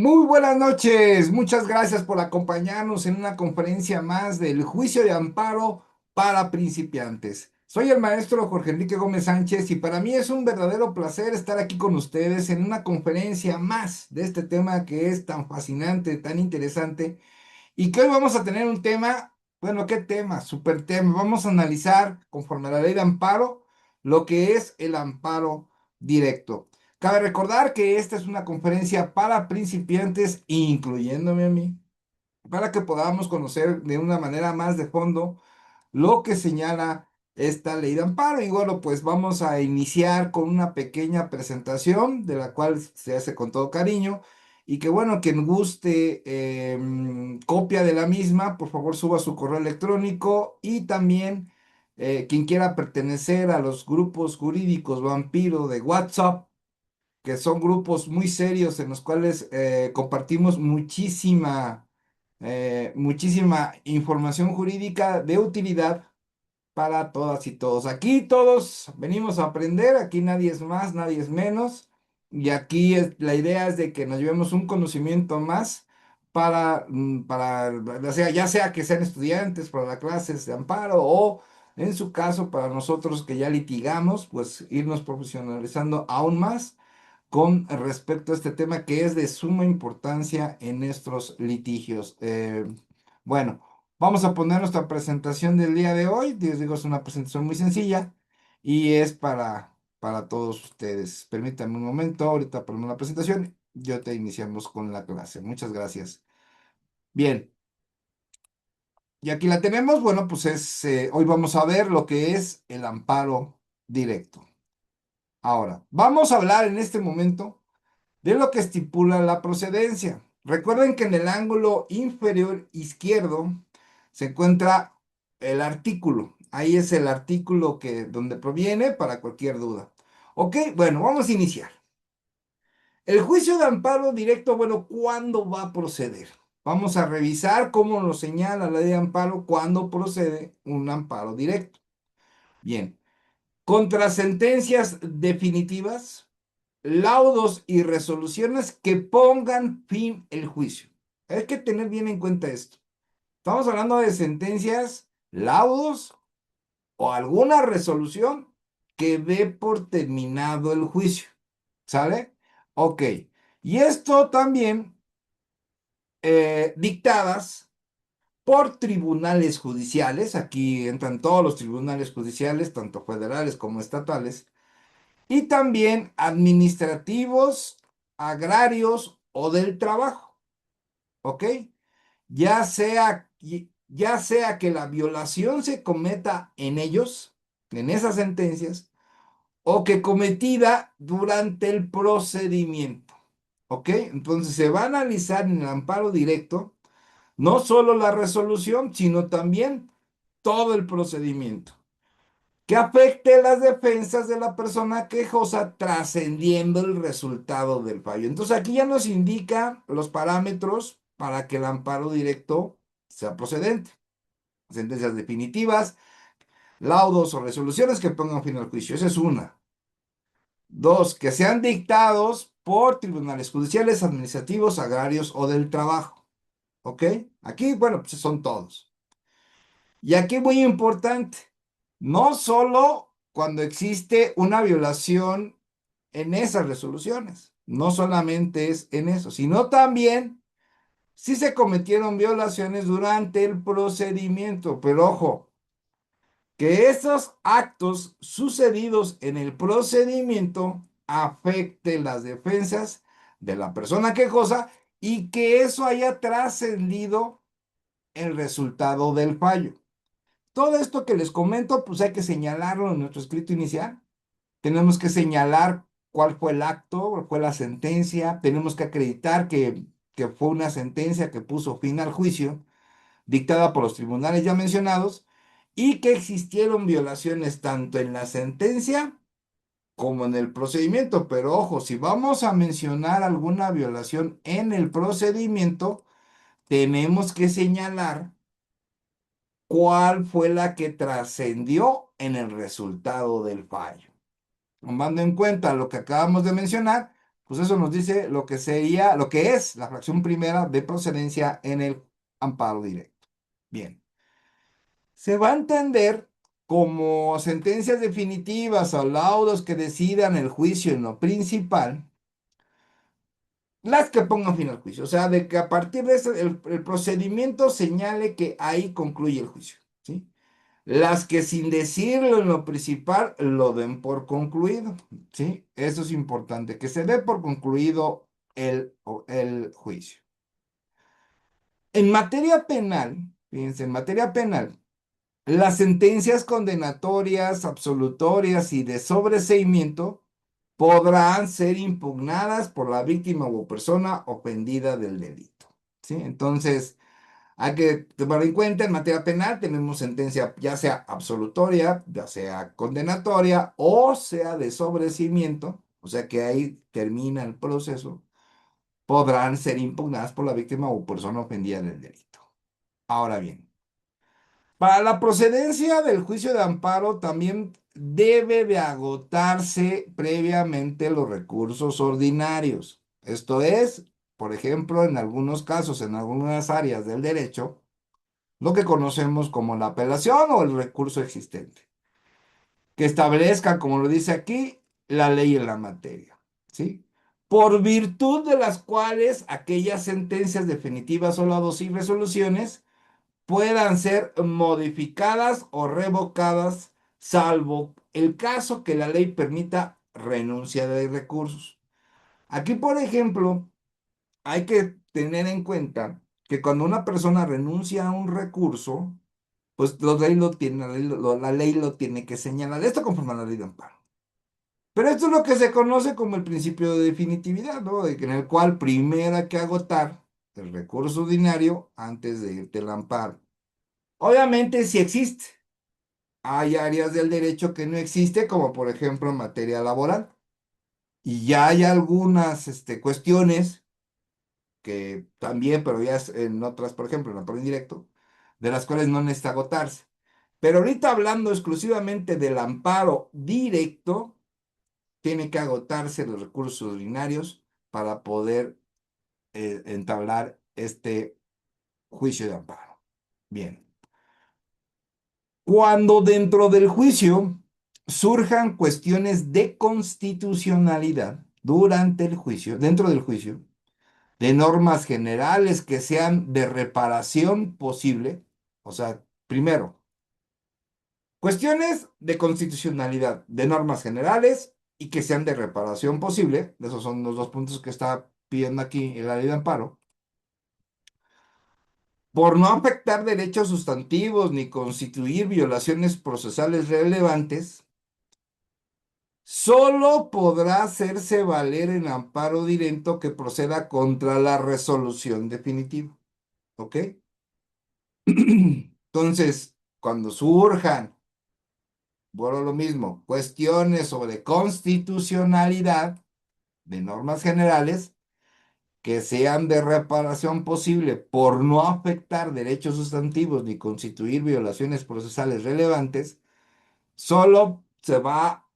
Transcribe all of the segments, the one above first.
Muy buenas noches, muchas gracias por acompañarnos en una conferencia más del juicio de amparo para principiantes. Soy el maestro Jorge Enrique Gómez Sánchez y para mí es un verdadero placer estar aquí con ustedes en una conferencia más de este tema que es tan fascinante, tan interesante y que hoy vamos a tener un tema, bueno, ¿qué tema? Super tema. Vamos a analizar conforme a la ley de amparo lo que es el amparo directo. Cabe recordar que esta es una conferencia para principiantes, incluyéndome a mí, para que podamos conocer de una manera más de fondo lo que señala esta ley de amparo. Y bueno, pues vamos a iniciar con una pequeña presentación de la cual se hace con todo cariño. Y que bueno, quien guste copia de la misma, por favor suba su correo electrónico y también quien quiera pertenecer a los grupos jurídicos vampiro de WhatsApp, que son grupos muy serios en los cuales compartimos muchísima información jurídica de utilidad para todas y todos. Aquí todos venimos a aprender, aquí nadie es más, nadie es menos, y aquí la idea es de que nos llevemos un conocimiento más para ya sea que sean estudiantes para las clases de amparo o en su caso para nosotros que ya litigamos, pues irnos profesionalizando aún más con respecto a este tema que es de suma importancia en nuestros litigios. Bueno, vamos a poner nuestra presentación del día de hoy. Les digo, es una presentación muy sencilla y es para todos ustedes. Permítanme un momento, ahorita ponemos la presentación. Yo te iniciamos con la clase. Muchas gracias. Bien, y aquí la tenemos. Bueno, pues hoy vamos a ver lo que es el amparo directo. Ahora, vamos a hablar en este momento de lo que estipula la procedencia. Recuerden que en el ángulo inferior izquierdo se encuentra el artículo. Ahí es el artículo donde proviene para cualquier duda. Ok, bueno, vamos a iniciar. El juicio de amparo directo, bueno, ¿cuándo va a proceder? Vamos a revisar cómo nos señala la ley de amparo cuándo procede un amparo directo. Bien, contra sentencias definitivas, laudos y resoluciones que pongan fin el juicio. Hay que tener bien en cuenta esto. Estamos hablando de sentencias, laudos o alguna resolución que dé por terminado el juicio. ¿Sale? Ok. Y esto también dictadas por tribunales judiciales. Aquí entran todos los tribunales judiciales, tanto federales como estatales y también administrativos, agrarios o del trabajo, ¿ok? Ya sea que la violación se cometa en ellos, en esas sentencias, o que cometida durante el procedimiento, ¿ok? Entonces se va a analizar en el amparo directo no solo la resolución, sino también todo el procedimiento que afecte las defensas de la persona quejosa trascendiendo el resultado del fallo. Entonces aquí ya nos indica los parámetros para que el amparo directo sea procedente. Sentencias definitivas, laudos o resoluciones que pongan fin al juicio. Esa es una. Dos, que sean dictados por tribunales judiciales, administrativos, agrarios o del trabajo. ¿Ok? Aquí, bueno, pues son todos. Y aquí muy importante, no solo cuando existe una violación en esas resoluciones, no solamente es en eso, sino también si se cometieron violaciones durante el procedimiento. Pero ojo, que esos actos sucedidos en el procedimiento afecten las defensas de la persona quejosa y que eso haya trascendido el resultado del fallo. Todo esto que les comento, pues hay que señalarlo en nuestro escrito inicial. Tenemos que señalar cuál fue el acto, cuál fue la sentencia. Tenemos que acreditar que fue una sentencia que puso fin al juicio, dictada por los tribunales ya mencionados, y que existieron violaciones tanto en la sentencia como en el procedimiento. Pero ojo, si vamos a mencionar alguna violación en el procedimiento, tenemos que señalar cuál fue la que trascendió en el resultado del fallo. Tomando en cuenta lo que acabamos de mencionar, pues eso nos dice lo que sería, lo que es la fracción primera de procedencia en el amparo directo. Bien. Se va a entender como sentencias definitivas o laudos que decidan el juicio en lo principal, las que pongan fin al juicio. O sea, de que a partir de ese, el procedimiento señale que ahí concluye el juicio, ¿sí? Las que sin decirlo en lo principal lo den por concluido, ¿sí? Eso es importante, que se dé por concluido el juicio. En materia penal, fíjense, en materia penal, las sentencias condenatorias, absolutorias y de sobreseimiento podrán ser impugnadas por la víctima o persona ofendida del delito, ¿sí? Entonces, hay que tomar en cuenta, en materia penal tenemos sentencia ya sea absolutoria, ya sea condenatoria o sea de sobreseimiento, o sea que ahí termina el proceso, podrán ser impugnadas por la víctima o persona ofendida del delito. Ahora bien, para la procedencia del juicio de amparo también debe de agotarse previamente los recursos ordinarios. Esto es, por ejemplo, en algunos casos, en algunas áreas del derecho, lo que conocemos como la apelación o el recurso existente, que establezcan, como lo dice aquí, la ley en la materia, ¿sí? Por virtud de las cuales aquellas sentencias definitivas o laudos y resoluciones puedan ser modificadas o revocadas, salvo el caso que la ley permita renuncia de recursos. Aquí, por ejemplo, hay que tener en cuenta que cuando una persona renuncia a un recurso, pues la ley lo tiene que señalar. Esto conforme a la ley de amparo. Pero esto es lo que se conoce como el principio de definitividad, ¿no? En el cual primero hay que agotar el recurso ordinario antes de irte al amparo. Obviamente, si existe. Hay áreas del derecho que no existe, como por ejemplo en materia laboral. Y ya hay algunas cuestiones que también, pero ya en otras, por ejemplo, en el amparo indirecto, de las cuales no necesita agotarse. Pero ahorita hablando exclusivamente del amparo directo, tiene que agotarse los recursos ordinarios para poder entablar este juicio de amparo. Bien. Cuando dentro del juicio surjan cuestiones de constitucionalidad durante el juicio, dentro del juicio, de normas generales que sean de reparación posible, o sea, primero, cuestiones de constitucionalidad, de normas generales y que sean de reparación posible, esos son los dos puntos que está pidiendo aquí en la ley de amparo, por no afectar derechos sustantivos ni constituir violaciones procesales relevantes. Solo podrá hacerse valer en amparo directo que proceda contra la resolución definitiva. ¿Ok? Entonces, cuando surjan, bueno, lo mismo, cuestiones sobre constitucionalidad de normas generales que sean de reparación posible por no afectar derechos sustantivos ni constituir violaciones procesales relevantes, solo se va a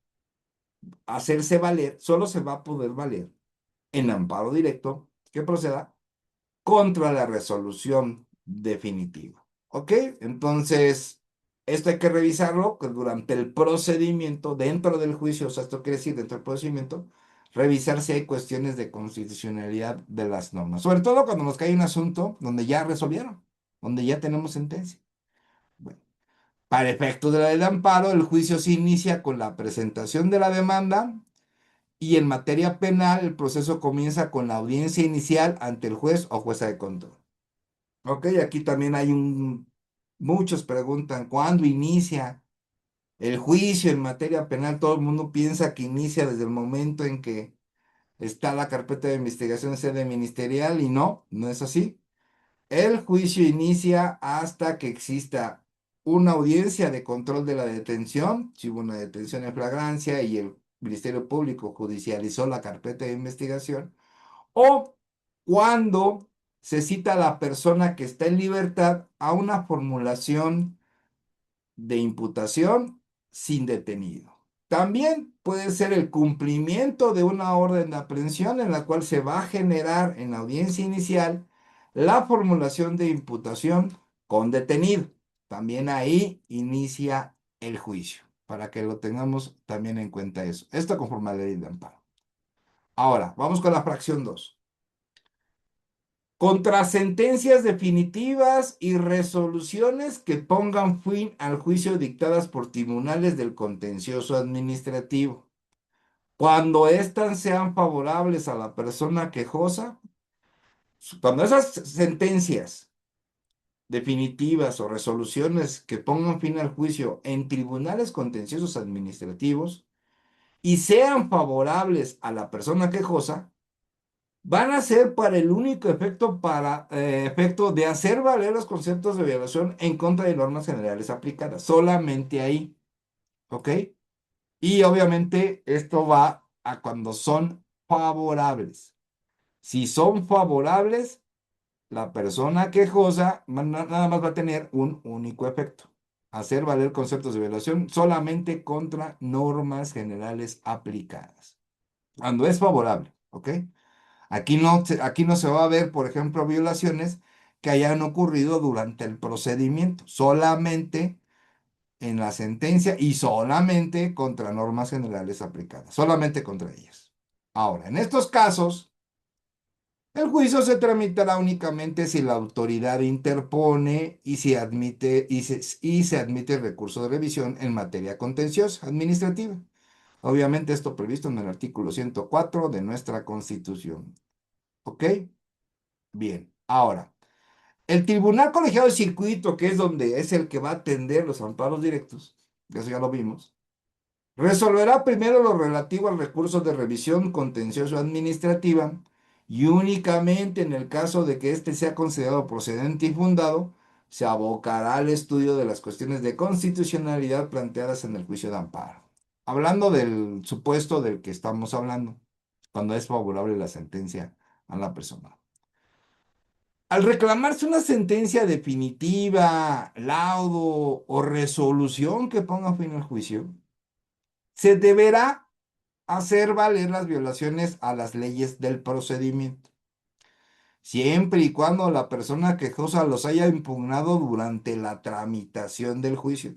hacerse valer, solo se va a poder valer en amparo directo que proceda contra la resolución definitiva. ¿Ok? Entonces, esto hay que revisarlo durante el procedimiento, dentro del juicio, o sea, esto quiere decir dentro del procedimiento, revisar si hay cuestiones de constitucionalidad de las normas, sobre todo cuando nos cae un asunto donde ya resolvieron, donde ya tenemos sentencia. Bueno, para efectos de la ley de amparo, el juicio se inicia con la presentación de la demanda y en materia penal, el proceso comienza con la audiencia inicial ante el juez o jueza de control. Ok, aquí también hay muchos preguntan, ¿cuándo inicia el juicio en materia penal? Todo el mundo piensa que inicia desde el momento en que está la carpeta de investigación en sede ministerial y no, no es así. El juicio inicia hasta que exista una audiencia de control de la detención, si hubo una detención en flagrancia y el Ministerio Público judicializó la carpeta de investigación, o cuando se cita a la persona que está en libertad a una formulación de imputación sin detenido. También puede ser el cumplimiento de una orden de aprehensión en la cual se va a generar en la audiencia inicial la formulación de imputación con detenido. También ahí inicia el juicio, para que lo tengamos también en cuenta eso. Esto conforme a la ley de amparo. Ahora, vamos con la fracción 2. Contra sentencias definitivas y resoluciones que pongan fin al juicio dictadas por tribunales del contencioso administrativo. Cuando éstas sean favorables a la persona quejosa, cuando esas sentencias definitivas o resoluciones que pongan fin al juicio en tribunales contenciosos administrativos y sean favorables a la persona quejosa, van a ser para el único efecto de hacer valer los conceptos de violación en contra de normas generales aplicadas. Solamente ahí, ¿ok? Y obviamente esto va a cuando son favorables. Si son favorables, la persona quejosa nada más va a tener un único efecto. Hacer valer conceptos de violación solamente contra normas generales aplicadas. Cuando es favorable, ¿ok? Aquí no se va a ver, por ejemplo, violaciones que hayan ocurrido durante el procedimiento, solamente en la sentencia y solamente contra normas generales aplicadas, solamente contra ellas. Ahora, en estos casos, el juicio se tramitará únicamente si la autoridad interpone y se admite recurso de revisión en materia contenciosa administrativa. Obviamente esto previsto en el artículo 104 de nuestra Constitución. ¿Ok? Bien. Ahora, el Tribunal Colegiado de Circuito, que es donde es el que va a atender los amparos directos, eso ya lo vimos, resolverá primero lo relativo al recurso de revisión contencioso administrativa y únicamente en el caso de que éste sea considerado procedente y fundado, se abocará al estudio de las cuestiones de constitucionalidad planteadas en el juicio de amparo. Hablando del supuesto del que estamos hablando, cuando es favorable la sentencia a la persona. Al reclamarse una sentencia definitiva, laudo o resolución que ponga fin al juicio, se deberá hacer valer las violaciones a las leyes del procedimiento, siempre y cuando la persona quejosa los haya impugnado durante la tramitación del juicio.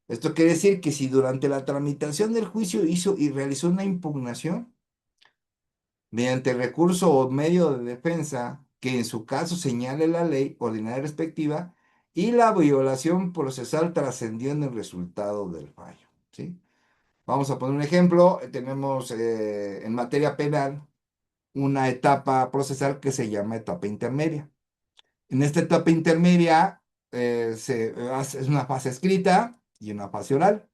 Esto quiere decir que si durante la tramitación del juicio hizo y realizó una impugnación mediante recurso o medio de defensa que en su caso señale la ley ordinaria respectiva y la violación procesal trascendió en el resultado del fallo, ¿sí? Vamos a poner un ejemplo. Tenemos en materia penal una etapa procesal que se llama etapa intermedia. En esta etapa intermedia es una fase escrita y una fase oral.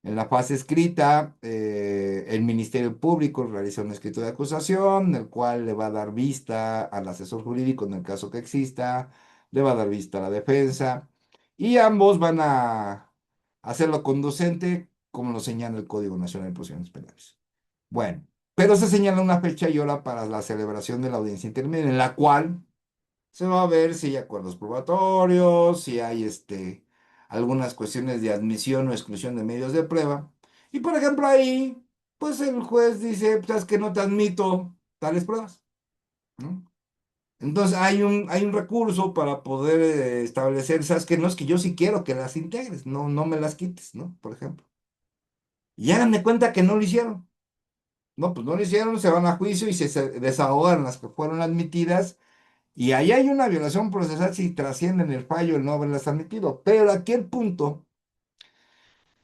En la fase escrita, el Ministerio Público realiza un escrito de acusación, el cual le va a dar vista al asesor jurídico en el caso que exista, le va a dar vista a la defensa, y ambos van a hacerlo conducente, como lo señala el Código Nacional de Procedimientos Penales. Bueno, pero se señala una fecha y hora para la celebración de la audiencia intermedia, en la cual se va a ver si hay acuerdos probatorios, si hay algunas cuestiones de admisión o exclusión de medios de prueba. Y por ejemplo ahí, pues el juez dice, pues es que no te admito tales pruebas, ¿no? Entonces hay un recurso para poder establecer, sabes que no es que yo sí quiero que las integres, no, no me las quites, ¿no? Por ejemplo. Y hagan de cuenta que no lo hicieron. No, pues no lo hicieron, se van a juicio y se desahogan las que fueron admitidas. Y ahí hay una violación procesal si trasciende en el fallo el no haberlas admitido. Pero aquí el punto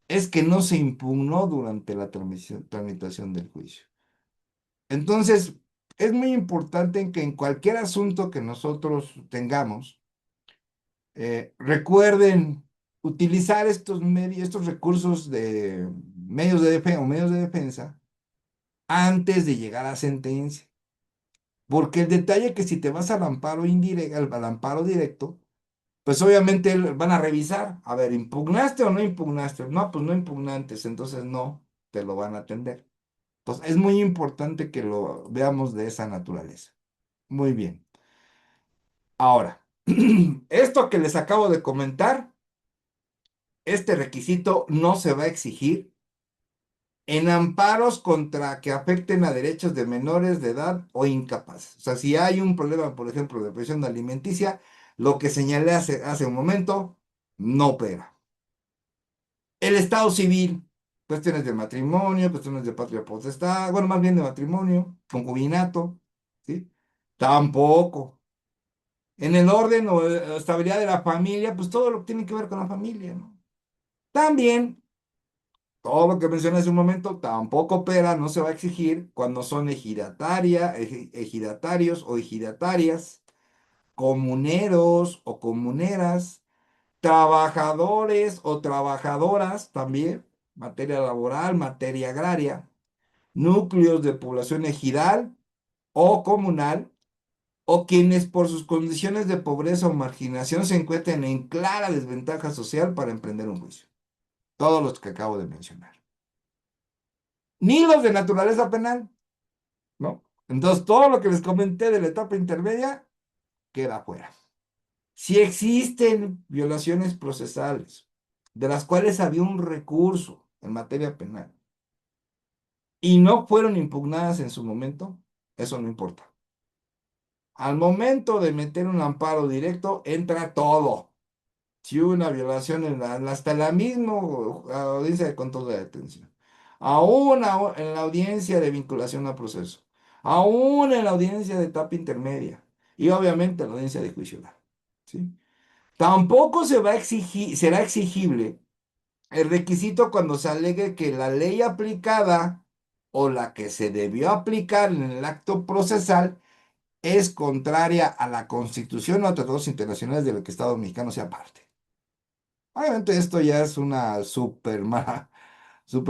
es que no se impugnó durante la tramitación del juicio. Entonces, es muy importante en que en cualquier asunto que nosotros tengamos, recuerden utilizar estos recursos de medios de defensa o medios de defensa antes de llegar a sentencia. Porque el detalle es que si te vas al amparo indirecto, al amparo directo, pues obviamente van a revisar, a ver, ¿impugnaste o no impugnaste? No, pues no impugnantes, entonces no te lo van a atender. Entonces es muy importante que lo veamos de esa naturaleza. Muy bien. Ahora, esto que les acabo de comentar, este requisito no se va a exigir en amparos contra que afecten a derechos de menores de edad o incapaces. O sea, si hay un problema, por ejemplo, de presión alimenticia, lo que señalé hace un momento no opera. El estado civil, cuestiones de matrimonio, cuestiones de patria potestad, bueno, más bien de matrimonio, concubinato, ¿sí? Tampoco. En el orden o estabilidad de la familia, pues todo lo que tiene que ver con la familia, ¿no? También, todo lo que mencioné hace un momento, tampoco opera, no se va a exigir cuando son ejidatarios o ejidatarias, comuneros o comuneras, trabajadores o trabajadoras también, materia laboral, materia agraria, núcleos de población ejidal o comunal, o quienes por sus condiciones de pobreza o marginación se encuentren en clara desventaja social para emprender un juicio. Todos los que acabo de mencionar. Ni los de naturaleza penal, ¿no? Entonces, todo lo que les comenté de la etapa intermedia queda fuera. Si existen violaciones procesales, de las cuales había un recurso en materia penal, y no fueron impugnadas en su momento, eso no importa. Al momento de meter un amparo directo, entra todo. Si hubo una violación hasta la misma audiencia de control de detención, aún en la audiencia de vinculación a proceso, aún en la audiencia de etapa intermedia y obviamente en la audiencia de juicio oral, ¿sí? Tampoco se va a exigir, será exigible el requisito cuando se alegue que la ley aplicada o la que se debió aplicar en el acto procesal es contraria a la Constitución o a tratados internacionales de lo que el Estado mexicano sea parte. Obviamente esto ya es una super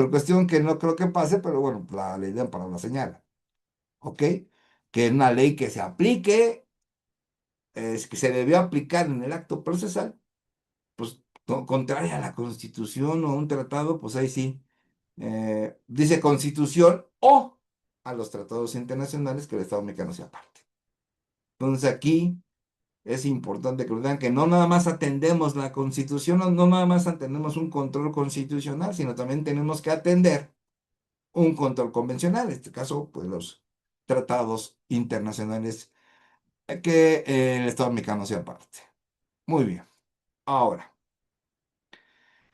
cuestión que no creo que pase, pero bueno, la ley de amparo la señala, ¿ok? Que es una ley que se aplique, es que se debió aplicar en el acto procesal, pues contraria a la Constitución o un tratado, pues ahí sí, dice Constitución o a los tratados internacionales que el Estado mexicano sea parte. Entonces aquí es importante que lo vean que no nada más atendemos la Constitución, no nada más atendemos un control constitucional, sino también tenemos que atender un control convencional, en este caso, pues los tratados internacionales que el Estado mexicano sea parte. Muy bien. Ahora,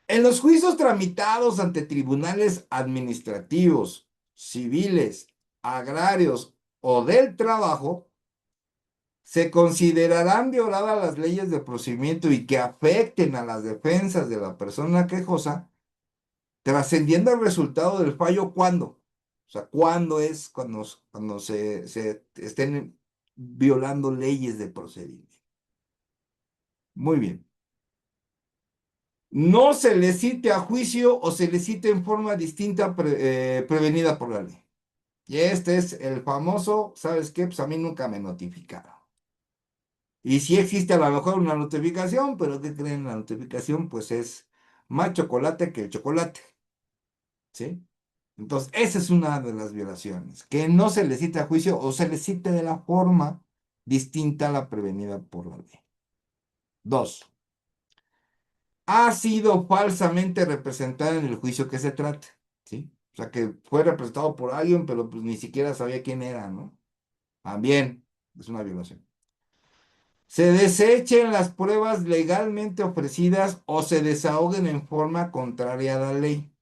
en los juicios tramitados ante tribunales administrativos, civiles, agrarios o del trabajo, se considerarán violadas las leyes de procedimiento y que afecten a las defensas de la persona quejosa, trascendiendo el resultado del fallo cuando. O sea, ¿cuándo es cuando se estén violando leyes de procedimiento? Muy bien. No se le cite a juicio o se le cite en forma distinta prevenida por la ley. Y este es el famoso, ¿sabes qué? Pues a mí nunca me notificaron. Y sí existe a lo mejor una notificación, pero ¿qué creen? La notificación pues es más chocolate que el chocolate, ¿sí? Entonces, esa es una de las violaciones, que no se le cite a juicio o se le cite de la forma distinta a la prevenida por la ley. Dos, ha sido falsamente representada en el juicio que se trate, ¿sí? O sea, que fue representado por alguien, pero pues ni siquiera sabía quién era, ¿no? También es una violación. Se desechen las pruebas legalmente ofrecidas o se desahoguen en forma contraria a la ley.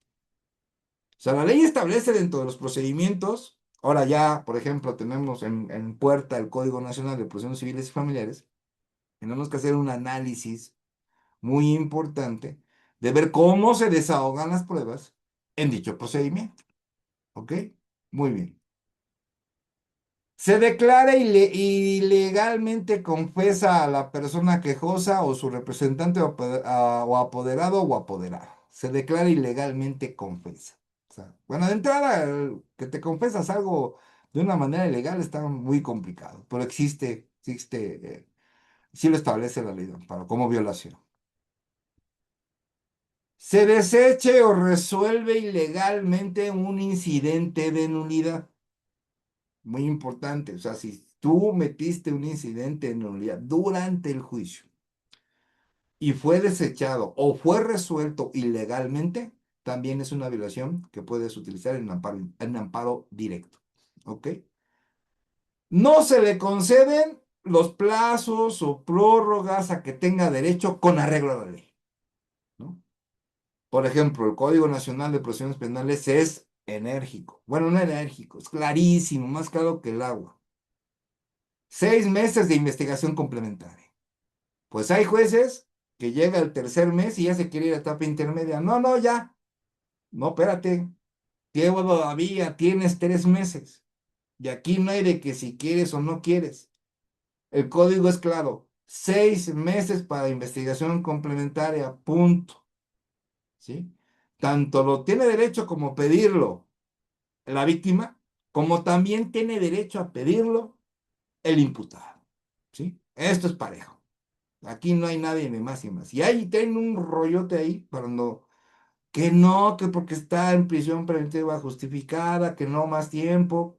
O sea, la ley establece dentro de los procedimientos, ahora ya, por ejemplo, tenemos en puerta el Código Nacional de Procedimientos Civiles y Familiares, tenemos que hacer un análisis muy importante de ver cómo se desahogan las pruebas en dicho procedimiento. ¿Ok? Muy bien. Se declara ilegalmente confesa a la persona quejosa o su representante o apoderado o apoderada. Se declara ilegalmente confesa. O sea, bueno, de entrada, que te confesas algo de una manera ilegal está muy complicado, pero sí lo establece la ley de amparo como violación. Se deseche o resuelve ilegalmente un incidente de nulidad. Muy importante, o sea, si tú metiste un incidente en nulidad durante el juicio y fue desechado o fue resuelto ilegalmente, también es una violación que puedes utilizar en amparo directo. ¿Ok? No se le conceden los plazos o prórrogas a que tenga derecho con arreglo a la ley, ¿no? Por ejemplo, el Código Nacional de Procedimientos Penales es enérgico. Bueno, no enérgico, es clarísimo, más claro que el agua. 6 meses de investigación complementaria. Pues hay jueces que llega el tercer mes y ya se quiere ir a etapa intermedia. No, no, ya. No, espérate. Todavía tienes 3 meses. Y aquí no hay de que si quieres o no quieres. El código es claro. 6 meses para investigación complementaria. Punto. ¿Sí? Tanto lo tiene derecho como pedirlo la víctima, como también tiene derecho a pedirlo el imputado. ¿Sí? Esto es parejo. Aquí no hay nadie ni más ni más. Y ahí tienen un rollote ahí cuando que no, que porque está en prisión preventiva justificada, que no más tiempo.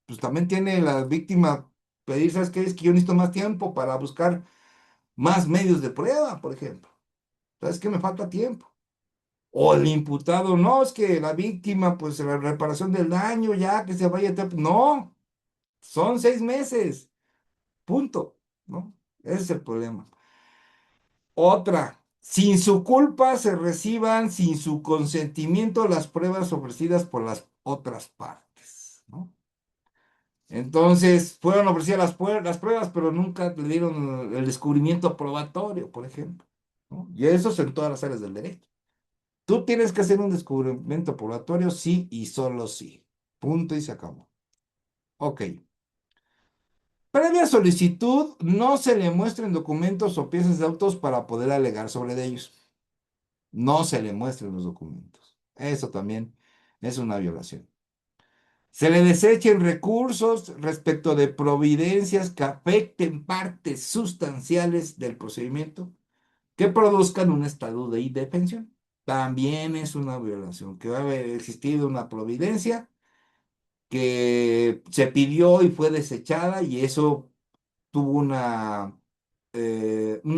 Pues también tiene la víctima pedir, ¿sabes qué? Es que yo necesito más tiempo para buscar más medios de prueba, por ejemplo. ¿Sabes qué? Me falta tiempo. O el imputado, no, es que la víctima, pues la reparación del daño, ya que se vaya. No, son 6 meses, punto, ¿no? Ese es el problema. Otra, sin su culpa se reciban sin su consentimiento las pruebas ofrecidas por las otras partes, ¿no? Entonces, fueron ofrecidas las pruebas, pero nunca le dieron el descubrimiento probatorio, por ejemplo, ¿no? Y eso es en todas las áreas del derecho. Tú tienes que hacer un descubrimiento probatorio, sí y solo sí. Punto y se acabó. Ok. Previa solicitud, no se le muestren documentos o piezas de autos para poder alegar sobre ellos. No se le muestren los documentos. Eso también es una violación. Se le desechen recursos respecto de providencias que afecten partes sustanciales del procedimiento que produzcan un estado de indefensión. También es una violación, que va a haber existido una providencia que se pidió y fue desechada y eso tuvo una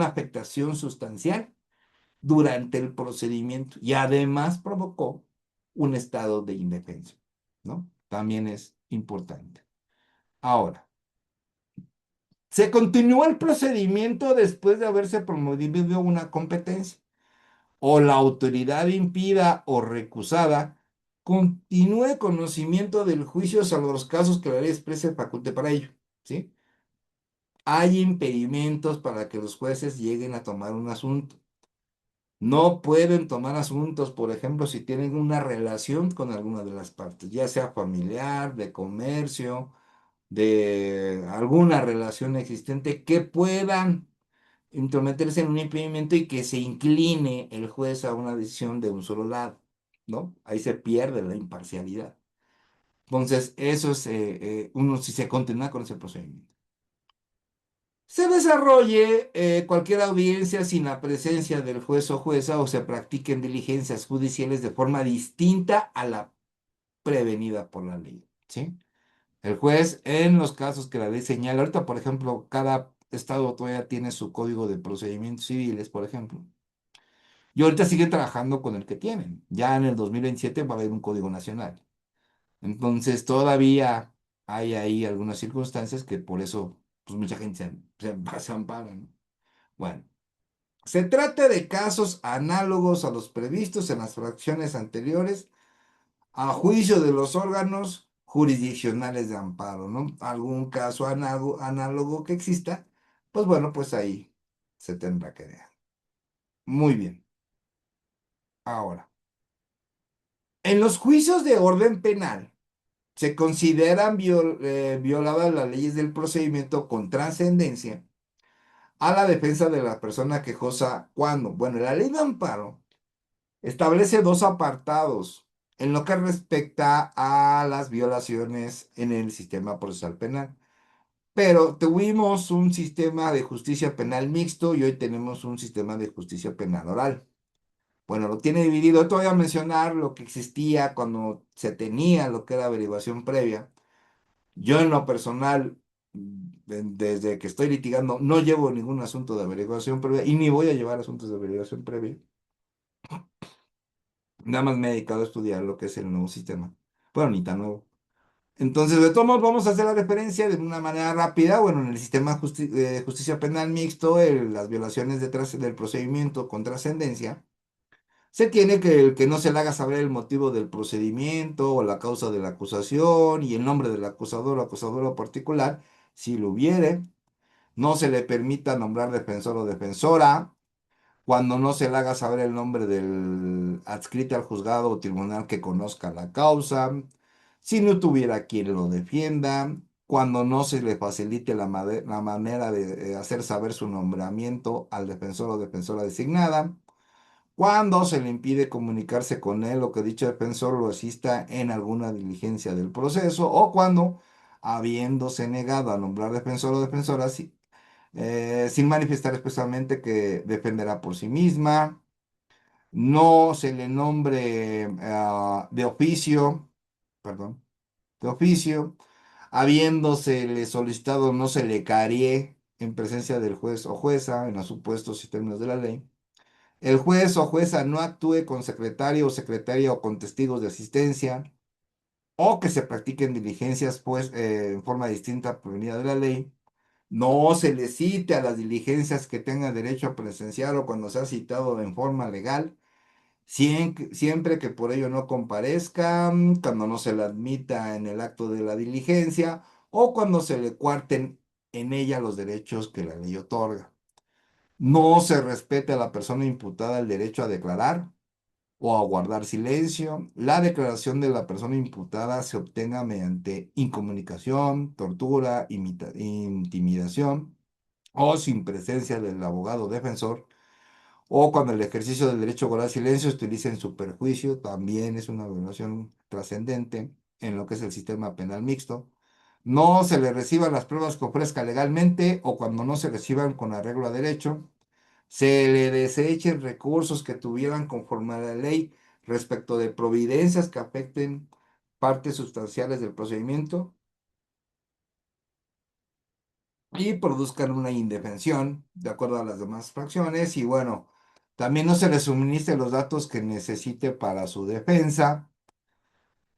afectación sustancial durante el procedimiento y además provocó un estado de indefensión, ¿no? También es importante. Ahora, se continúa el procedimiento después de haberse promovido una competencia o la autoridad impida o recusada continúe conocimiento del juicio salvo los casos que la ley exprese faculte para ello, ¿sí? Hay impedimentos para que los jueces lleguen a tomar un asunto. No pueden tomar asuntos, por ejemplo, si tienen una relación con alguna de las partes, ya sea familiar, de comercio, de alguna relación existente, que puedan intrometerse en un impedimento y que se incline el juez a una decisión de un solo lado, ¿no? Ahí se pierde la imparcialidad. Entonces, eso es uno si se continúa con ese procedimiento. Se desarrolle cualquier audiencia sin la presencia del juez o jueza o se practiquen diligencias judiciales de forma distinta a la prevenida por la ley, ¿sí? El juez, en los casos que la ley señala, ahorita, por ejemplo, cada estado todavía tiene su código de procedimientos civiles, por ejemplo, y ahorita siguen trabajando con el que tienen. Ya en el 2027 va a haber un código nacional. Entonces, todavía hay ahí algunas circunstancias que por eso, pues mucha gente se ampara, ¿no? Bueno, se trata de casos análogos a los previstos en las fracciones anteriores a juicio de los órganos jurisdiccionales de amparo, ¿no? Algún caso análogo que exista, pues bueno, pues ahí se tendrá que ver. Muy bien. Ahora, en los juicios de orden penal se consideran violadas las leyes del procedimiento con trascendencia a la defensa de la persona quejosa cuando, bueno, la ley de amparo establece dos apartados en lo que respecta a las violaciones en el sistema procesal penal. Pero tuvimos un sistema de justicia penal mixto y hoy tenemos un sistema de justicia penal oral. Bueno, lo tiene dividido. Te voy a mencionar lo que existía cuando se tenía lo que era averiguación previa. Yo en lo personal, desde que estoy litigando, no llevo ningún asunto de averiguación previa y ni voy a llevar asuntos de averiguación previa. Nada más me he dedicado a estudiar lo que es el nuevo sistema. Bueno, ni tan nuevo. Entonces, de todos modos, vamos a hacer la referencia de una manera rápida. Bueno, en el sistema de justicia penal mixto, las violaciones del procedimiento con trascendencia, se tiene que el que no se le haga saber el motivo del procedimiento o la causa de la acusación y el nombre del acusador o acusadora particular, si lo hubiere. No se le permita nombrar defensor o defensora cuando no se le haga saber el nombre del adscrito al juzgado o tribunal que conozca la causa, si no tuviera quien lo defienda, cuando no se le facilite la manera de hacer saber su nombramiento al defensor o defensora designada, cuando se le impide comunicarse con él o que dicho defensor lo asista en alguna diligencia del proceso, o cuando, habiéndose negado a nombrar defensor o defensora, sin manifestar expresamente que defenderá por sí misma, no se le nombre de oficio, perdón, de oficio, habiéndose solicitado no se le caree en presencia del juez o jueza en los supuestos y términos de la ley. El juez o jueza no actúe con secretario o secretaria o con testigos de asistencia, o que se practiquen diligencias pues en forma distinta provenida de la ley. No se le cite a las diligencias que tenga derecho a presenciar o cuando sea citado en forma legal, siempre que por ello no comparezca, cuando no se le admita en el acto de la diligencia o cuando se le cuarten en ella los derechos que la ley otorga. No se respete a la persona imputada el derecho a declarar o a guardar silencio. La declaración de la persona imputada se obtenga mediante incomunicación, tortura, intimidación o sin presencia del abogado defensor, o cuando el ejercicio del derecho a guardar silencio se utilice en su perjuicio, también es una violación trascendente en lo que es el sistema penal mixto. No se le reciban las pruebas que ofrezca legalmente o cuando no se reciban con arreglo a derecho. Se le desechen recursos que tuvieran conforme a la ley respecto de providencias que afecten partes sustanciales del procedimiento y produzcan una indefensión de acuerdo a las demás fracciones. Y bueno, también no se le suministre los datos que necesite para su defensa.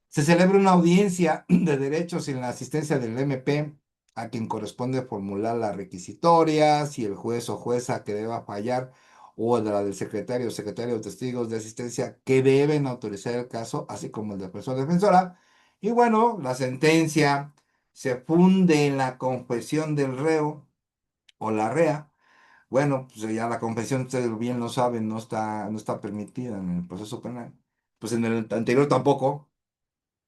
Se celebra una audiencia de derechos sin la asistencia del MP, a quien corresponde formular la requisitoria, si el juez o jueza que deba fallar, o de la del secretario o secretario de testigos de asistencia que deben autorizar el caso, así como el defensor o defensora. Y bueno, la sentencia se funde en la confesión del reo o la rea. Bueno, pues ya la confesión, ustedes bien lo saben, no está permitida en el proceso penal. Pues en el anterior tampoco.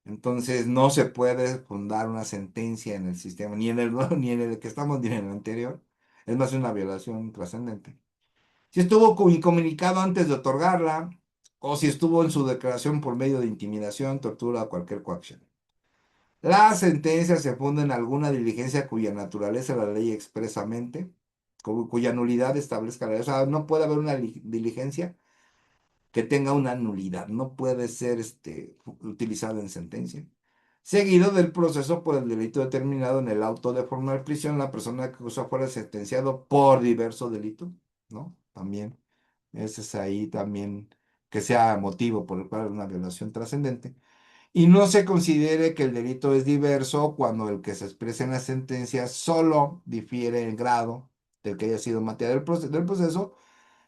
Entonces no se puede fundar una sentencia en el sistema, ni en el nuevo, ni en el que estamos, ni en el anterior. Es más una violación trascendente. Si estuvo incomunicado antes de otorgarla, o si estuvo en su declaración por medio de intimidación, tortura o cualquier coacción. La sentencia se funda en alguna diligencia cuya naturaleza la ley expresamente, cuya nulidad establezca la ley. O sea, no puede haber una diligencia que tenga una nulidad, no puede ser utilizado en sentencia. Seguido del proceso por el delito determinado en el auto de formal prisión, la persona que acusó fuera sentenciado por diverso delito, ¿no? También, ese es ahí también que sea motivo por el cual una violación trascendente. Y no se considere que el delito es diverso cuando el que se expresa en la sentencia solo difiere en grado del que haya sido materia del proceso,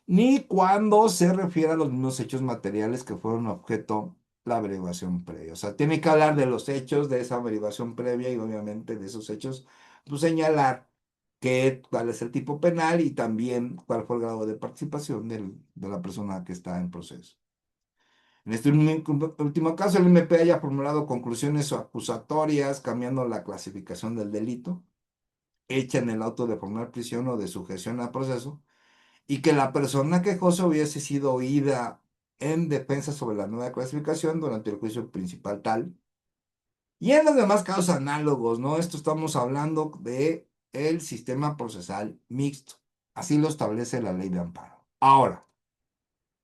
ni cuando se refiere a los mismos hechos materiales que fueron objeto la averiguación previa. O sea, tiene que hablar de los hechos de esa averiguación previa y obviamente de esos hechos, pues señalar cuál es el tipo penal y también cuál fue el grado de participación de la persona que está en proceso. En este último caso, el MP haya formulado conclusiones acusatorias cambiando la clasificación del delito, hecha en el auto de formal prisión o de sujeción a proceso, y que la persona quejosa hubiese sido oída en defensa sobre la nueva clasificación durante el juicio principal tal. Y en los demás casos análogos, ¿no? Esto estamos hablando de el sistema procesal mixto. Así lo establece la ley de amparo. Ahora,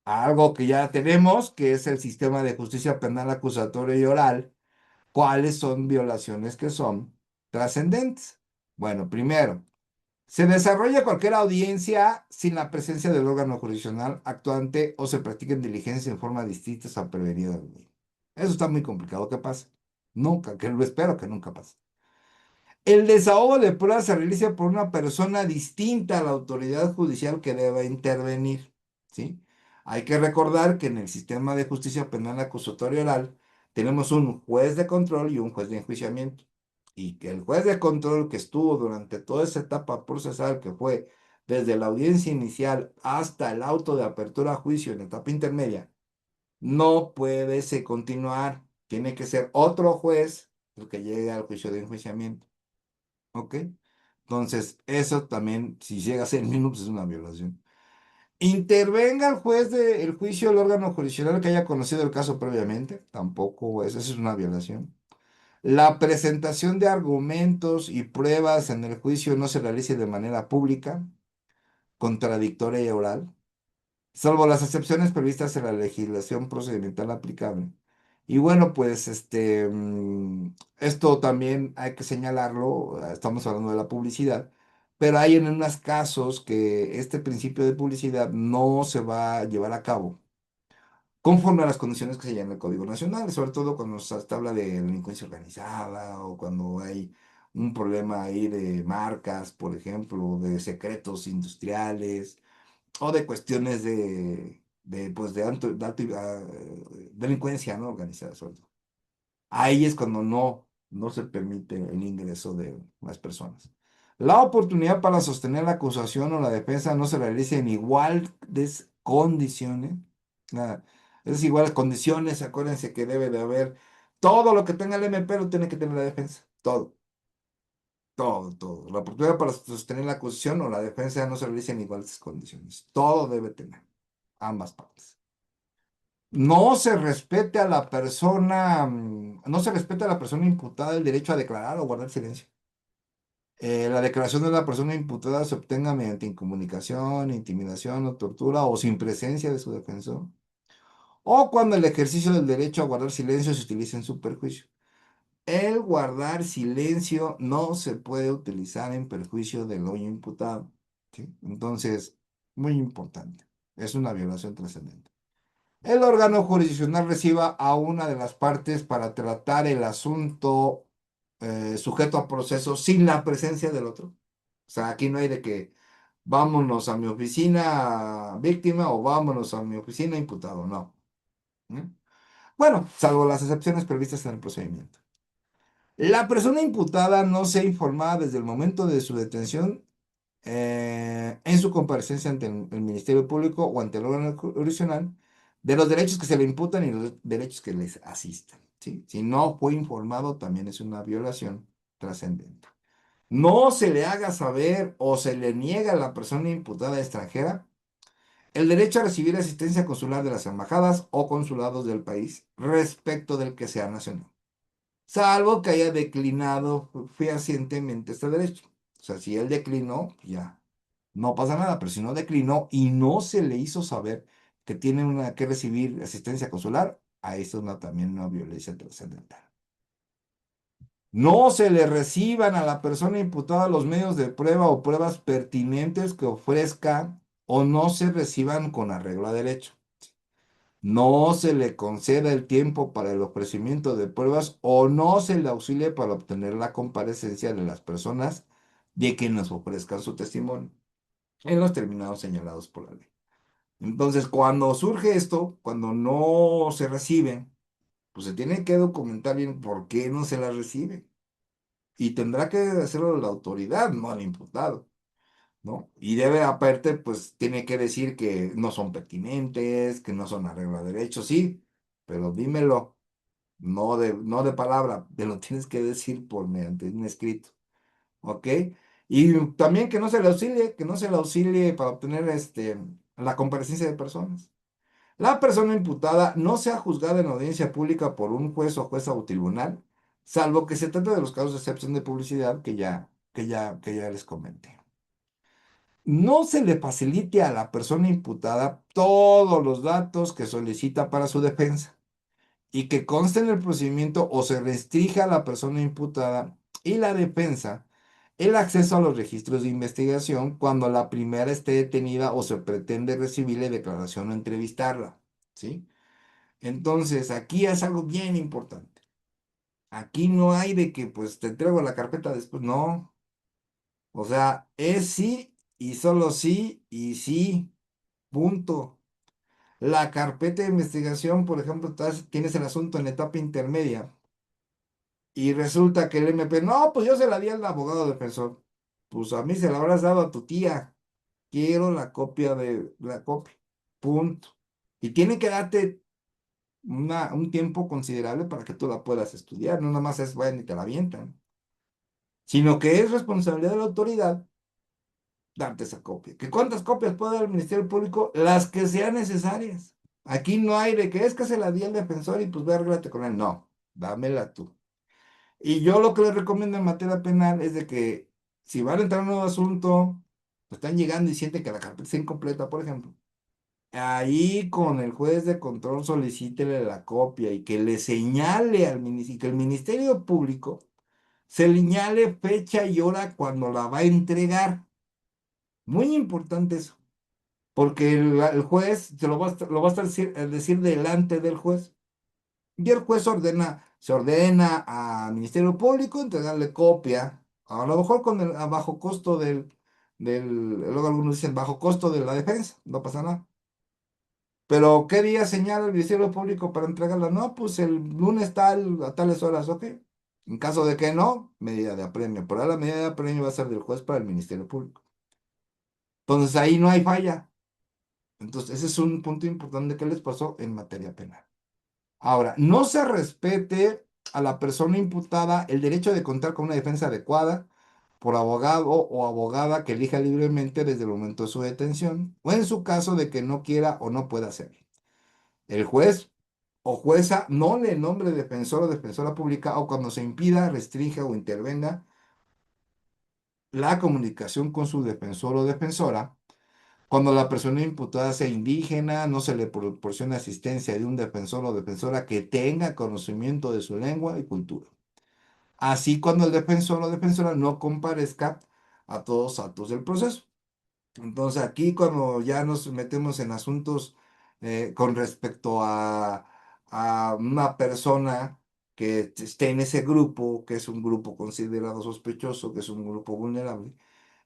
algo que ya tenemos, que es el sistema de justicia penal acusatoria y oral. ¿Cuáles son violaciones que son trascendentes? Bueno, primero, Se desarrolla cualquier audiencia sin la presencia del órgano jurisdiccional actuante o se practiquen diligencias en forma distinta a prevenir al mismo. Eso está muy complicado que pase. Nunca, que lo espero que nunca pase. El desahogo de pruebas se realiza por una persona distinta a la autoridad judicial que deba intervenir, ¿sí? Hay que recordar que en el sistema de justicia penal acusatoria oral tenemos un juez de control y un juez de enjuiciamiento. Y que el juez de control que estuvo durante toda esa etapa procesal, que fue desde la audiencia inicial hasta el auto de apertura a juicio en la etapa intermedia, no puede se continuar. Tiene que ser otro juez el que llegue al juicio de enjuiciamiento. ¿Ok? Entonces, eso también, si llega a ser minutos, es una violación. Intervenga el juez del juicio del órgano jurisdiccional que haya conocido el caso previamente. Tampoco, eso es una violación. La presentación de argumentos y pruebas en el juicio no se realice de manera pública, contradictoria y oral, salvo las excepciones previstas en la legislación procedimental aplicable. Y bueno, pues esto también hay que señalarlo, estamos hablando de la publicidad, pero hay en unos casos que este principio de publicidad no se va a llevar a cabo conforme a las condiciones que se llaman en el Código Nacional, sobre todo cuando se habla de delincuencia organizada o cuando hay un problema ahí de marcas, por ejemplo, de secretos industriales o de cuestiones pues, delincuencia, ¿no? Organizada, sobre todo. Ahí es cuando no se permite el ingreso de las personas. La oportunidad para sostener la acusación o la defensa no se realiza en iguales condiciones. Nada, es iguales condiciones, acuérdense que debe de haber todo lo que tenga el MP lo tiene que tener la defensa. Todo, todo, todo. La oportunidad para sostener la acusación o la defensa no se realiza en iguales condiciones. Todo debe tener ambas partes. No se respete a la persona, no se respeta a la persona imputada el derecho a declarar o guardar silencio. La declaración de la persona imputada se obtenga mediante incomunicación, intimidación o tortura o sin presencia de su defensor. O cuando el ejercicio del derecho a guardar silencio se utiliza en su perjuicio. El guardar silencio no se puede utilizar en perjuicio del hoy imputado. ¿Sí? Entonces, muy importante. Es una violación trascendente. El órgano jurisdiccional reciba a una de las partes para tratar el asunto sujeto a proceso sin la presencia del otro. O sea, aquí no hay de que vámonos a mi oficina víctima o vámonos a mi oficina imputado, no. ¿Mm? Bueno, salvo las excepciones previstas en el procedimiento. La persona imputada no sea informada desde el momento de su detención en su comparecencia ante el Ministerio Público o ante el órgano jurisdiccional de los derechos que se le imputan y los derechos que les asistan. ¿Sí? Si no fue informado, también es una violación trascendente. No se le haga saber o se le niega a la persona imputada extranjera el derecho a recibir asistencia consular de las embajadas o consulados del país respecto del que sea nacional, salvo que haya declinado fehacientemente este derecho. O sea, si él declinó, ya no pasa nada, pero si no declinó y no se le hizo saber que tiene que recibir asistencia consular, a eso es también una violencia trascendental. No se le reciban a la persona imputada los medios de prueba o pruebas pertinentes que ofrezca o no se reciban con arreglo a derecho. No se le conceda el tiempo para el ofrecimiento de pruebas o no se le auxilie para obtener la comparecencia de las personas de quienes ofrezcan su testimonio en los terminados señalados por la ley. Entonces, cuando surge esto, cuando no se recibe, pues se tiene que documentar bien por qué no se la recibe. Y tendrá que hacerlo la autoridad, no el imputado, ¿no? Y debe, aparte, pues tiene que decir que no son pertinentes, que no son arreglo a derecho, sí, pero dímelo, no de palabra, te lo tienes que decir por mediante un escrito, ¿ok? Y también que no se le auxilie para obtener la comparecencia de personas. La persona imputada no sea juzgada en audiencia pública por un juez o jueza o tribunal, salvo que se trate de los casos de excepción de publicidad que ya les comenté. No se le facilite a la persona imputada todos los datos que solicita para su defensa y que conste en el procedimiento o se restrinja a la persona imputada y la defensa el acceso a los registros de investigación cuando la primera esté detenida o se pretende recibirle declaración o entrevistarla, ¿sí? Entonces, aquí es algo bien importante. Aquí no hay de que, pues, te entrego la carpeta después, no. O sea, es sí y solo sí y sí, punto. La carpeta de investigación, por ejemplo, tienes el asunto en etapa intermedia y resulta que el MP, no, pues yo se la di al abogado defensor. Pues a mí se la habrás dado a tu tía. Quiero la copia de la copia. Punto. Y tiene que darte un tiempo considerable para que tú la puedas estudiar. No nada más es, bueno, y te la avientan. Sino que es responsabilidad de la autoridad darte esa copia. ¿Que cuántas copias puede dar el Ministerio Público? Las que sean necesarias. Aquí no hay de que es que se la di al defensor y pues ve, arréglate con él. No, dámela tú. Y yo lo que les recomiendo en materia penal es de que si van a entrar a un nuevo asunto, pues están llegando y sienten que la carpeta está incompleta, por ejemplo. Ahí con el juez de control solicítele la copia y que le señale al ministerio, que el Ministerio Público se señale fecha y hora cuando la va a entregar. Muy importante eso, porque el juez se lo va a estar decir delante del juez. Y el juez se ordena al Ministerio Público entregarle copia, a lo mejor con a bajo costo luego algunos dicen bajo costo de la defensa, no pasa nada. Pero ¿qué día señala el Ministerio Público para entregarla? No, pues el lunes tal, a tales horas, ok. En caso de que no, medida de apremio. Pero ahora la medida de apremio va a ser del juez para el Ministerio Público. Entonces ahí no hay falla. Entonces ese es un punto importante que les pasó en materia penal. Ahora, no se respete a la persona imputada el derecho de contar con una defensa adecuada por abogado o abogada que elija libremente desde el momento de su detención, o en su caso de que no quiera o no pueda hacerlo. El juez o jueza no le nombre defensor o defensora pública o cuando se impida, restrinja o intervenga la comunicación con su defensor o defensora. Cuando la persona imputada sea indígena, no se le proporciona asistencia de un defensor o defensora que tenga conocimiento de su lengua y cultura. Así cuando el defensor o defensora no comparezca a todos actos del proceso. Entonces aquí cuando ya nos metemos en asuntos con respecto a una persona que esté en ese grupo, que es un grupo considerado sospechoso, que es un grupo vulnerable,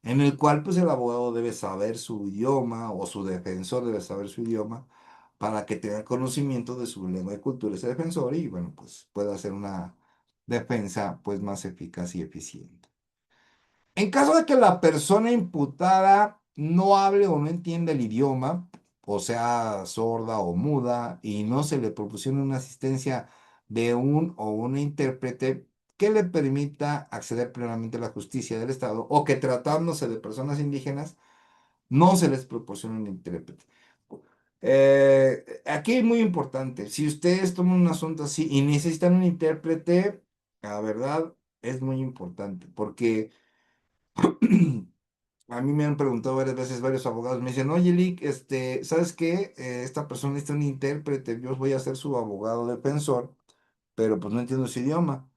en el cual pues el abogado debe saber su idioma o su defensor debe saber su idioma para que tenga conocimiento de su lengua y cultura ese defensor y bueno, pues pueda hacer una defensa pues más eficaz y eficiente. En caso de que la persona imputada no hable o no entienda el idioma, o sea, sorda o muda, y no se le proporcione una asistencia de un o una intérprete que le permita acceder plenamente a la justicia del Estado, o que tratándose de personas indígenas, no se les proporcione un intérprete. Aquí es muy importante, si ustedes toman un asunto así y necesitan un intérprete, la verdad es muy importante, porque a mí me han preguntado varias veces varios abogados, me dicen, oye, Lick, ¿sabes qué? Esta persona necesita un intérprete, yo voy a ser su abogado defensor, pero pues no entiendo su idioma.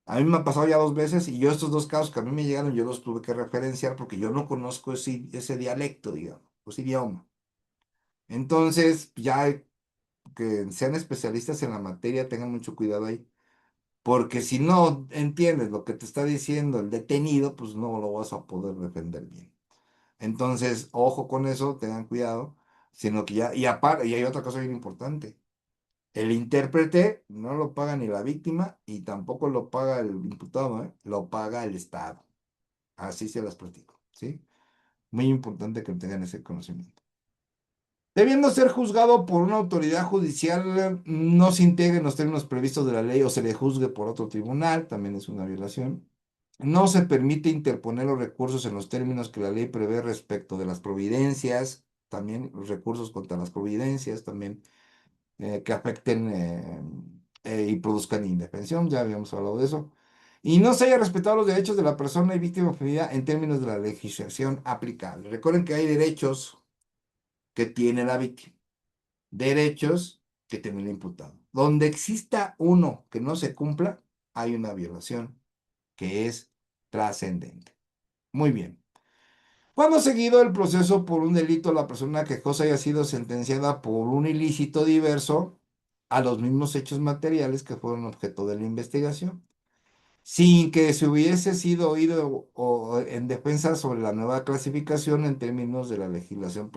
A mí me ha pasado ya dos veces y yo estos dos casos que a mí me llegaron, yo los tuve que referenciar porque yo no conozco ese dialecto, digamos, ese idioma. Entonces, ya que sean especialistas en la materia, tengan mucho cuidado ahí, porque si no entiendes lo que te está diciendo el detenido, pues no lo vas a poder defender bien. Entonces, ojo con eso, tengan cuidado, sino que ya, y aparte, y hay otra cosa bien importante, el intérprete no lo paga ni la víctima y tampoco lo paga el imputado, ¿eh? Lo paga el Estado. Así se las platico, ¿sí? Muy importante que tengan ese conocimiento. Debiendo ser juzgado por una autoridad judicial, no se integre en los términos previstos de la ley o se le juzgue por otro tribunal, también es una violación. No se permite interponer los recursos en los términos que la ley prevé respecto de las providencias, también los recursos contra las providencias, también que afecten y produzcan indefensión, ya habíamos hablado de eso. Y no se haya respetado los derechos de la persona y víctima ofendida en términos de la legislación aplicable. Recuerden que hay derechos que tiene la víctima, derechos que tiene el imputado. Donde exista uno que no se cumpla, hay una violación que es trascendente. Muy bien. Cuando seguido el proceso por un delito, la persona quejosa haya sido sentenciada por un ilícito diverso a los mismos hechos materiales que fueron objeto de la investigación, sin que se hubiese sido oído o en defensa sobre la nueva clasificación en términos de la legislación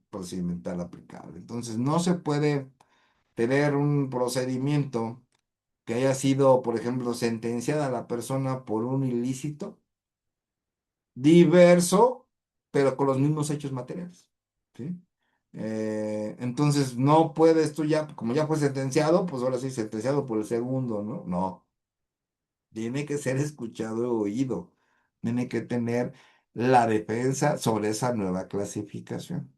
procedimental aplicable. Entonces, no se puede tener un procedimiento que haya sido, por ejemplo, sentenciada la persona por un ilícito diverso, pero con los mismos hechos materiales. ¿Sí? Entonces, no puedes tú ya, como ya fue sentenciado, pues ahora sí, sentenciado por el segundo, ¿no? No, tiene que ser escuchado y oído. Tiene que tener la defensa sobre esa nueva clasificación.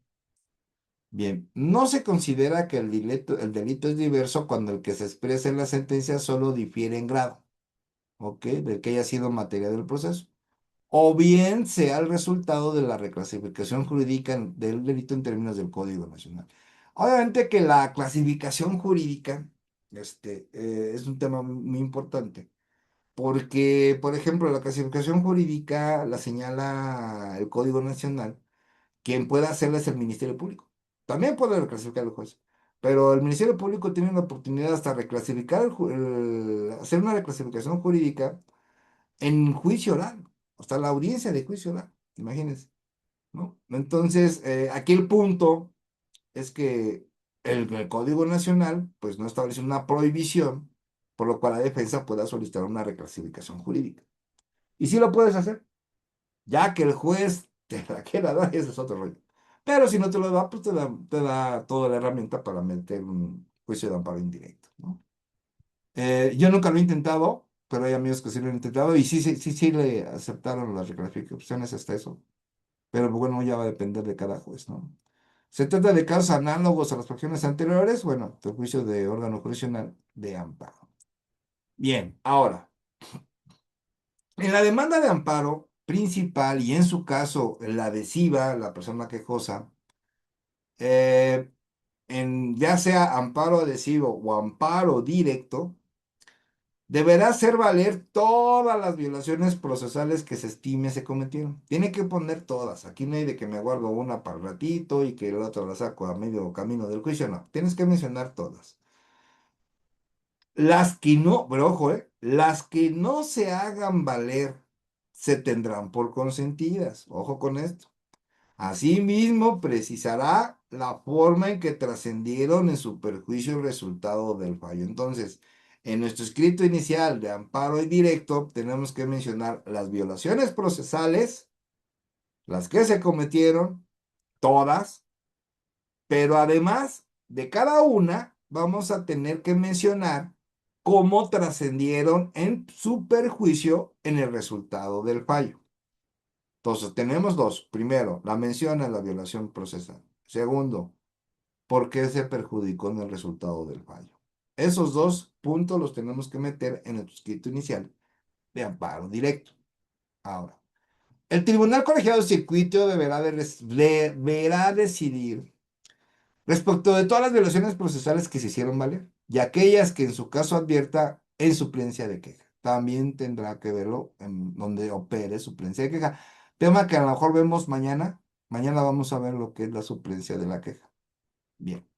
Bien, no se considera que el delito es diverso cuando el que se expresa en la sentencia solo difiere en grado, ¿ok? Del que haya sido materia del proceso o bien sea el resultado de la reclasificación jurídica del delito en términos del Código Nacional. Obviamente que la clasificación jurídica es un tema muy importante, porque, por ejemplo, la clasificación jurídica la señala el Código Nacional, quien puede hacerla es el Ministerio Público. También puede reclasificar el juez, pero el Ministerio Público tiene la oportunidad hasta reclasificar, hacer una reclasificación jurídica en juicio oral, hasta la audiencia de juicio oral, imagínense, ¿no? Entonces, aquí el punto es que el Código Nacional, pues no establece una prohibición, por lo cual la defensa pueda solicitar una reclasificación jurídica. Y sí lo puedes hacer, ya que el juez te la quiera dar, ese es otro rollo. Pero si no te lo da, pues te da toda la herramienta para meter un juicio de amparo indirecto, ¿no? Yo nunca lo he intentado, pero hay amigos que sí lo han intentado y sí, sí, sí, sí le aceptaron las reclasificaciones hasta eso. Pero bueno, ya va a depender de cada juez, ¿no? Se trata de casos análogos a las fracciones anteriores, bueno, de juicio de órgano jurisdiccional de amparo. Bien, ahora, en la demanda de amparo principal y en su caso la adhesiva, la persona quejosa, eh, ya sea amparo adhesivo o amparo directo, deberá hacer valer todas las violaciones procesales que se estime se cometieron. Tiene que poner todas. Aquí no hay de que me guardo una para el ratito y que el otro la saco a medio camino del juicio. No, tienes que mencionar todas. Las que no, pero ojo, las que no se hagan valer se tendrán por consentidas. Ojo con esto. Asimismo, precisará la forma en que trascendieron en su perjuicio el resultado del fallo. Entonces, en nuestro escrito inicial de amparo indirecto, tenemos que mencionar las violaciones procesales, las que se cometieron, todas, pero además de cada una, vamos a tener que mencionar cómo trascendieron en su perjuicio en el resultado del fallo. Entonces, tenemos dos. Primero, la mención a la violación procesal. Segundo, por qué se perjudicó en el resultado del fallo. Esos dos puntos los tenemos que meter en el escrito inicial de amparo directo. Ahora, el Tribunal Colegiado de Circuito deberá decidir respecto de todas las violaciones procesales que se hicieron valer y aquellas que en su caso advierta en suplencia de queja. También tendrá que verlo en donde opere suplencia de queja. Tema que a lo mejor vemos mañana. Mañana vamos a ver lo que es la suplencia de la queja. Bien.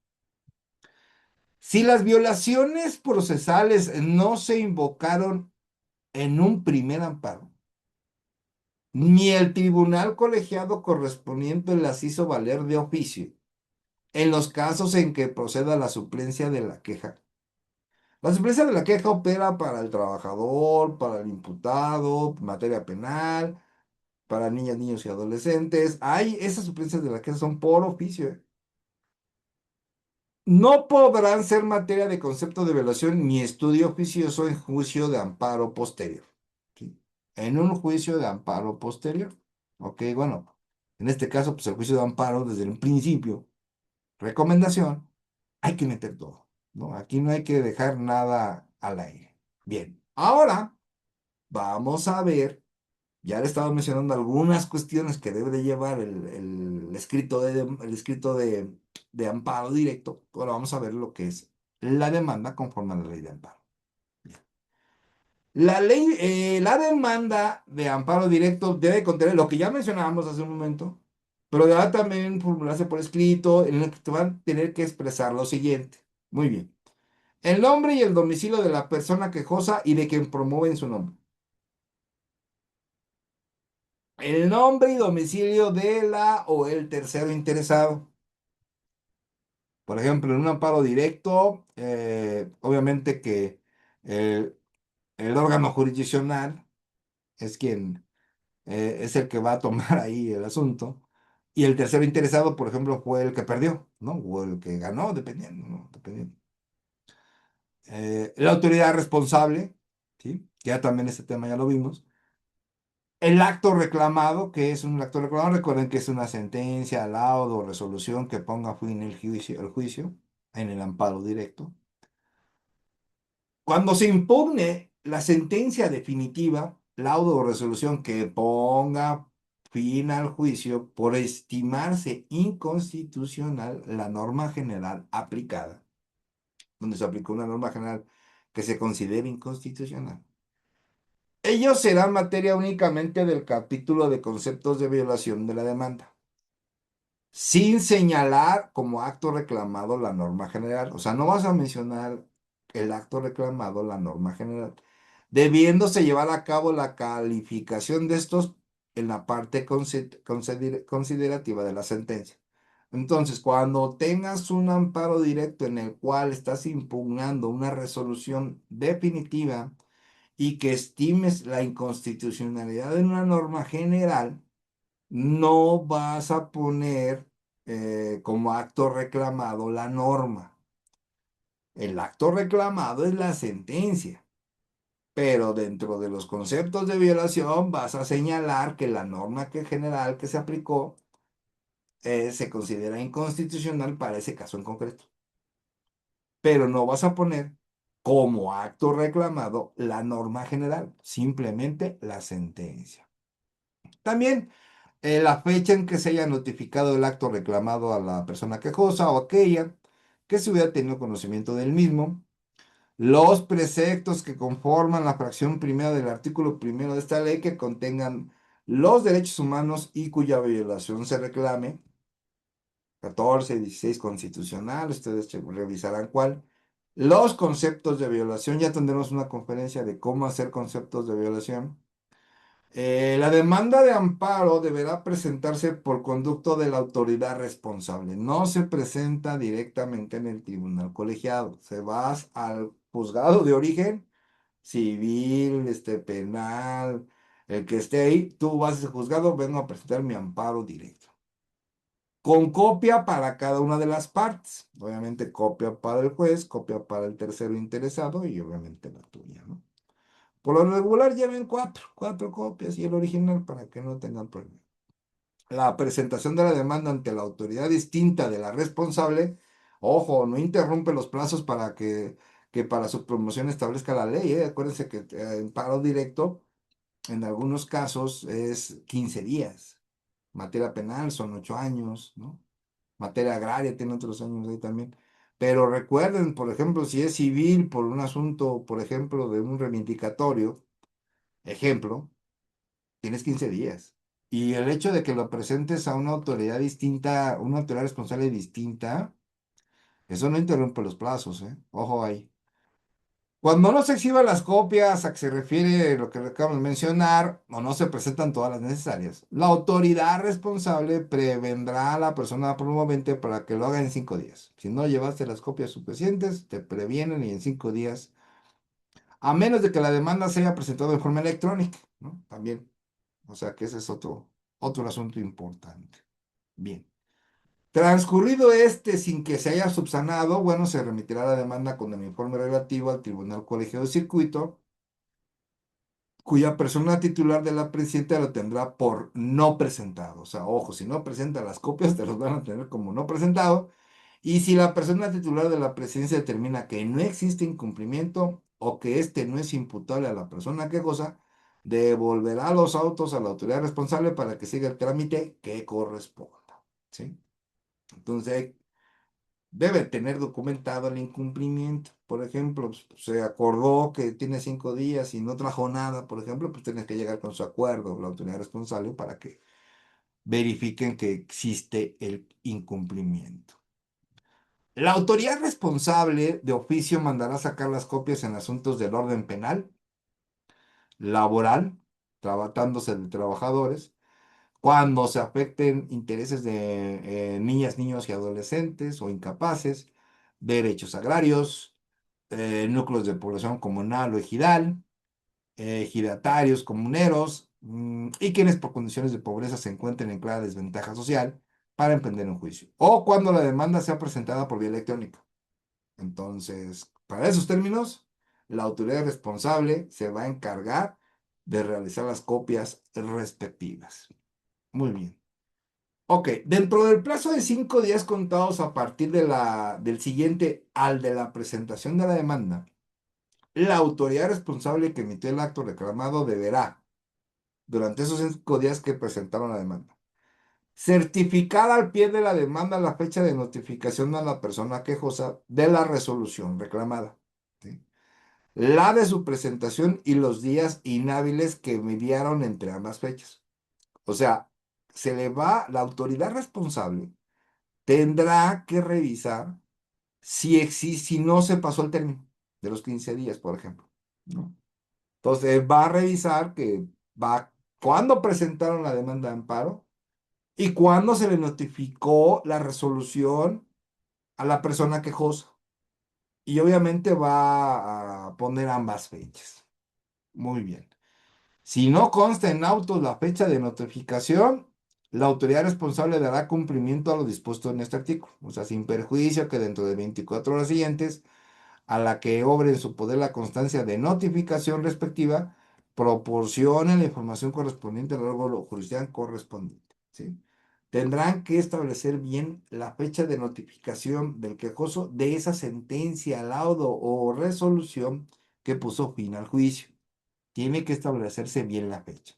Si las violaciones procesales no se invocaron en un primer amparo, ni el tribunal colegiado correspondiente las hizo valer de oficio, en los casos en que proceda la suplencia de la queja. La suplencia de la queja opera para el trabajador, para el imputado, materia penal, para niñas, niños y adolescentes. Esas suplencias de la queja son por oficio, ¿eh? No podrán ser materia de concepto de violación ni estudio oficioso en juicio de amparo posterior. ¿Sí? En un juicio de amparo posterior. Ok, bueno, en este caso, pues el juicio de amparo desde el principio, recomendación, hay que meter todo, ¿no? Aquí no hay que dejar nada al aire. Bien, ahora vamos a ver, ya le estaba mencionando algunas cuestiones que debe de llevar el escrito de amparo directo. Ahora vamos a ver lo que es la demanda conforme a la ley de amparo. Bien. La demanda de amparo directo debe contener lo que ya mencionábamos hace un momento, pero deberá también formularse por escrito, en el que te van a tener que expresar lo siguiente. Muy bien. El nombre y el domicilio de la persona quejosa y de quien promueve su nombre. El nombre y domicilio de la o el tercero interesado. Por ejemplo, en un amparo directo, obviamente que eh, el órgano jurisdiccional es quien es el que va a tomar ahí el asunto. Y el tercero interesado, por ejemplo, fue el que perdió, ¿no? O el que ganó, dependiendo, ¿no? Dependiendo. La autoridad responsable, ¿sí? Ya también ese tema ya lo vimos. El acto reclamado, que es un acto reclamado, recuerden que es una sentencia, laudo o resolución que ponga fin al juicio en el amparo directo. Cuando se impugne la sentencia definitiva, laudo o resolución que ponga fin al juicio por estimarse inconstitucional la norma general aplicada, donde se aplicó una norma general que se considere inconstitucional. Ello será materia únicamente del capítulo de conceptos de violación de la demanda, sin señalar como acto reclamado la norma general. O sea, no vas a mencionar el acto reclamado, la norma general, debiéndose llevar a cabo la calificación de estos en la parte considerativa de la sentencia. Entonces, cuando tengas un amparo directo en el cual estás impugnando una resolución definitiva y que estimes la inconstitucionalidad de una norma general, no vas a poner como acto reclamado la norma. El acto reclamado es la sentencia, pero dentro de los conceptos de violación vas a señalar que la norma general que se aplicó se considera inconstitucional para ese caso en concreto. Pero no vas a poner como acto reclamado la norma general, simplemente la sentencia. También la fecha en que se haya notificado el acto reclamado a la persona quejosa o aquella que se hubiera tenido conocimiento del mismo, los preceptos que conforman la fracción primera del artículo primero de esta ley que contengan los derechos humanos y cuya violación se reclame, 14, 16 constitucional, ustedes revisarán cuál. Los conceptos de violación, ya tendremos una conferencia de cómo hacer conceptos de violación. La demanda de amparo deberá presentarse por conducto de la autoridad responsable. No se presenta directamente en el tribunal colegiado. Se va al juzgado de origen, civil, penal, el que esté ahí. Tú vas al juzgado, vengo a presentar mi amparo directo. Con copia para cada una de las partes. Obviamente copia para el juez, copia para el tercero interesado y obviamente la tuya, ¿no? Por lo regular lleven cuatro copias y el original para que no tengan problema. La presentación de la demanda ante la autoridad distinta de la responsable, ojo, no interrumpe los plazos que para su promoción establezca la ley, ¿eh? Acuérdense que en paro directo, en algunos casos es 15 días. Materia penal son 8 años, ¿no? Materia agraria tiene otros años ahí también. Pero recuerden, por ejemplo, si es civil por un asunto, por ejemplo, de un reivindicatorio, ejemplo, tienes 15 días. Y el hecho de que lo presentes a una autoridad distinta, una autoridad responsable distinta, eso no interrumpe los plazos, ¿eh? Ojo ahí. Cuando no se exhiban las copias a que se refiere lo que acabamos de mencionar, o no se presentan todas las necesarias, la autoridad responsable prevendrá a la persona promovente para que lo haga en 5 días. Si no llevaste las copias suficientes, te previenen y en 5 días, a menos de que la demanda se haya presentado de forma electrónica, ¿no? También. O sea que ese es otro asunto importante. Bien. Transcurrido este sin que se haya subsanado, bueno, se remitirá la demanda con el informe relativo al Tribunal Colegiado de Circuito, cuya persona titular de la presidencia lo tendrá por no presentado. O sea, ojo, si no presenta las copias, te los van a tener como no presentado. Y si la persona titular de la presidencia determina que no existe incumplimiento o que éste no es imputable a la persona quejosa, devolverá los autos a la autoridad responsable para que siga el trámite que corresponda. ¿Sí? Entonces, debe tener documentado el incumplimiento. Por ejemplo, pues, se acordó que tiene 5 días y no trajo nada, por ejemplo, pues tiene que llegar con su acuerdo la autoridad responsable para que verifiquen que existe el incumplimiento. La autoridad responsable de oficio mandará sacar las copias en asuntos del orden penal, laboral, tratándose de trabajadores, cuando se afecten intereses de niñas, niños y adolescentes o incapaces, derechos agrarios, núcleos de población comunal o ejidal, ejidatarios, comuneros, y quienes por condiciones de pobreza se encuentren en clara desventaja social para emprender un juicio, o cuando la demanda sea presentada por vía electrónica. Entonces, para esos términos, la autoridad responsable se va a encargar de realizar las copias respectivas. Muy bien. Ok, dentro del plazo de 5 días contados a partir del siguiente al de la presentación de la demanda, la autoridad responsable que emitió el acto reclamado deberá, durante esos 5 días que presentaron la demanda, certificar al pie de la demanda la fecha de notificación a la persona quejosa de la resolución reclamada, ¿sí? La de su presentación y los días inhábiles que mediaron entre ambas fechas. O sea, la autoridad responsable tendrá que revisar si no se pasó el término de los 15 días, por ejemplo, ¿no? Entonces va a revisar cuándo presentaron la demanda de amparo y cuándo se le notificó la resolución a la persona quejosa. Y obviamente va a poner ambas fechas. Muy bien. Si no consta en autos la fecha de notificación, la autoridad responsable dará cumplimiento a lo dispuesto en este artículo. O sea, sin perjuicio que dentro de 24 horas siguientes a la que obre en su poder la constancia de notificación respectiva, proporcione la información correspondiente al órgano jurisdiccional correspondiente, ¿sí? Tendrán que establecer bien la fecha de notificación del quejoso de esa sentencia, laudo o resolución que puso fin al juicio. Tiene que establecerse bien la fecha.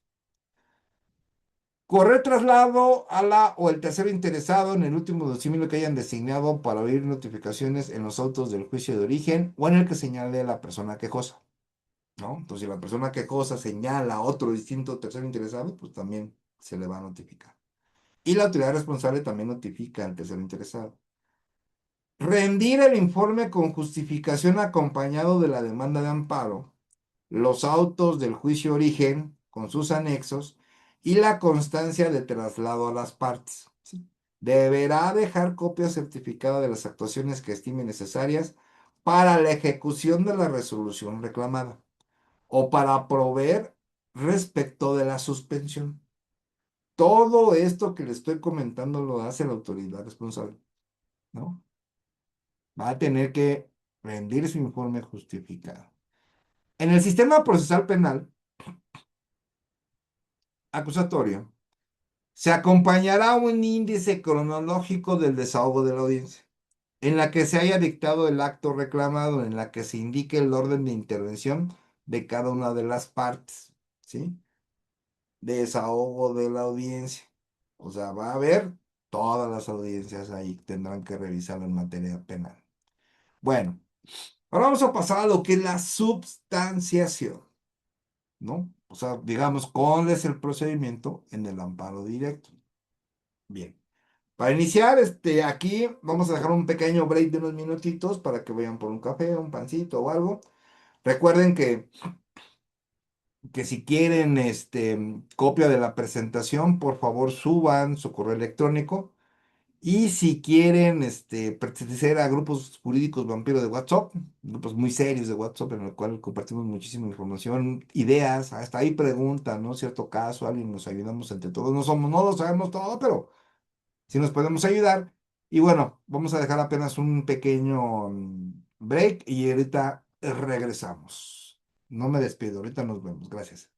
Correr traslado a la o el tercero interesado en el último docímilo que hayan designado para oír notificaciones en los autos del juicio de origen o en el que señale la persona quejosa, ¿no? Entonces, si la persona quejosa señala a otro distinto tercero interesado, pues también se le va a notificar. Y la autoridad responsable también notifica al tercero interesado. Rendir el informe con justificación acompañado de la demanda de amparo, los autos del juicio origen con sus anexos y la constancia de traslado a las partes, ¿sí? Deberá dejar copia certificada de las actuaciones que estime necesarias para la ejecución de la resolución reclamada o para proveer respecto de la suspensión. Todo esto que le estoy comentando lo hace la autoridad responsable, ¿no? Va a tener que rendir su informe justificado. En el sistema procesal penal acusatorio, se acompañará un índice cronológico del desahogo de la audiencia, en la que se haya dictado el acto reclamado, en la que se indique el orden de intervención de cada una de las partes, ¿sí? Desahogo de la audiencia. O sea, va a haber todas las audiencias ahí, tendrán que revisarlo en materia penal. Bueno, ahora vamos a pasar a lo que es la substanciación, ¿no? O sea, digamos, ¿cuál es el procedimiento en el amparo directo? Bien. Para iniciar, aquí vamos a dejar un pequeño break de unos minutitos para que vayan por un café, un pancito o algo. Recuerden que si quieren copia de la presentación, por favor suban su correo electrónico. Y si quieren pertenecer a grupos jurídicos vampiros de WhatsApp, grupos muy serios de WhatsApp en el cual compartimos muchísima información, ideas, hasta ahí preguntan, ¿no? Cierto caso, alguien nos ayudamos entre todos. No lo sabemos todo, pero si nos podemos ayudar. Y bueno, vamos a dejar apenas un pequeño break y ahorita regresamos. No me despido, ahorita nos vemos. Gracias.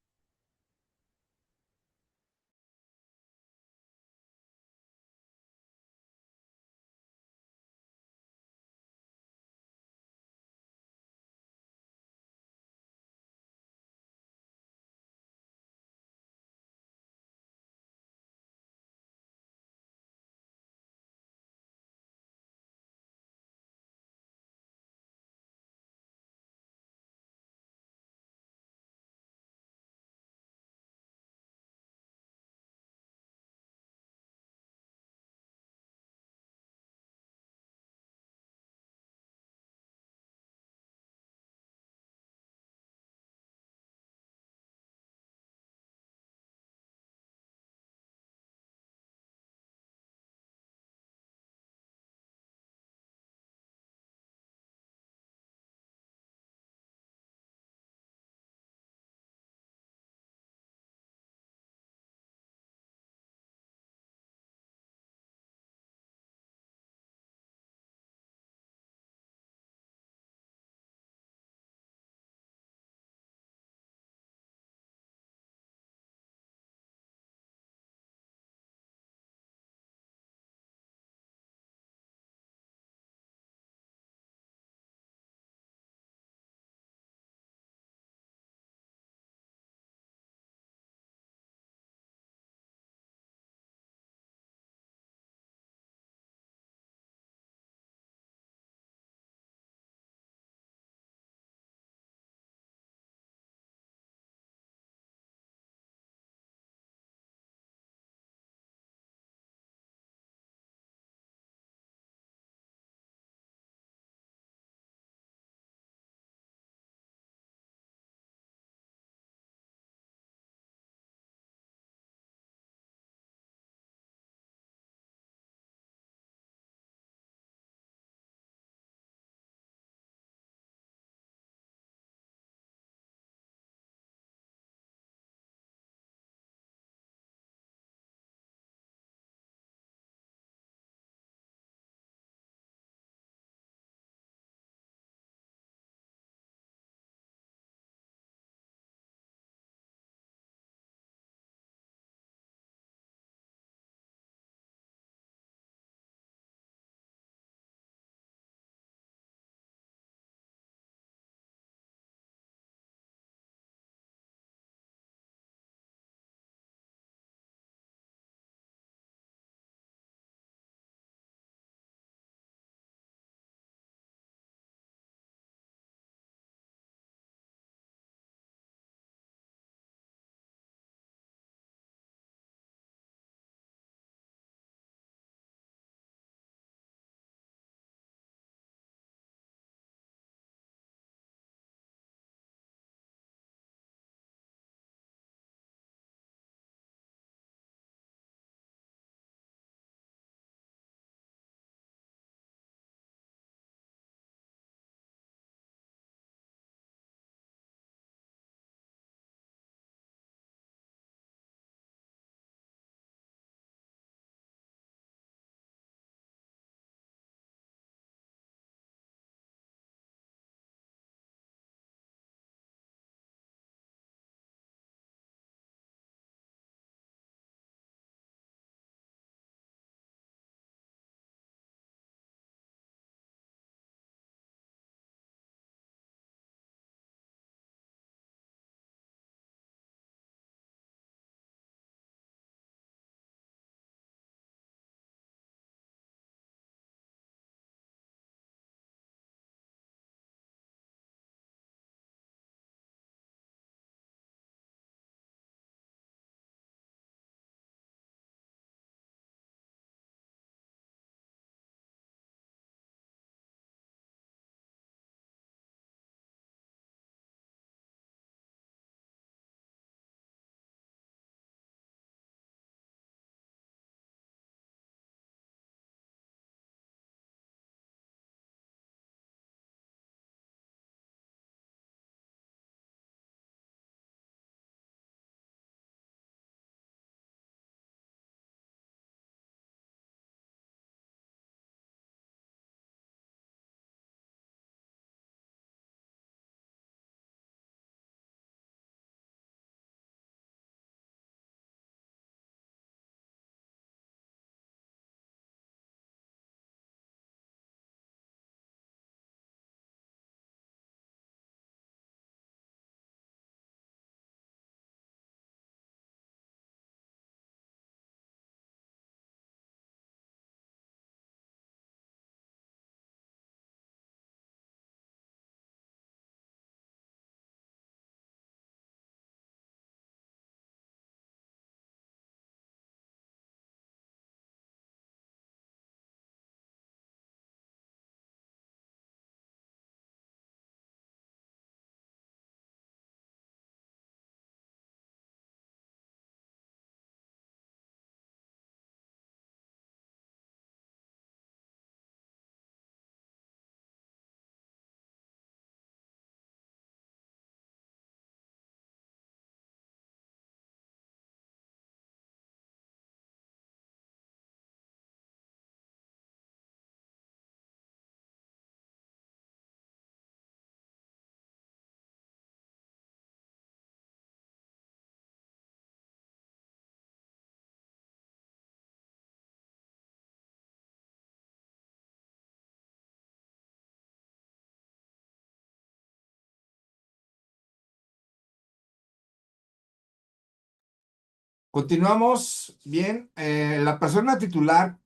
Continuamos. Bien, la persona titular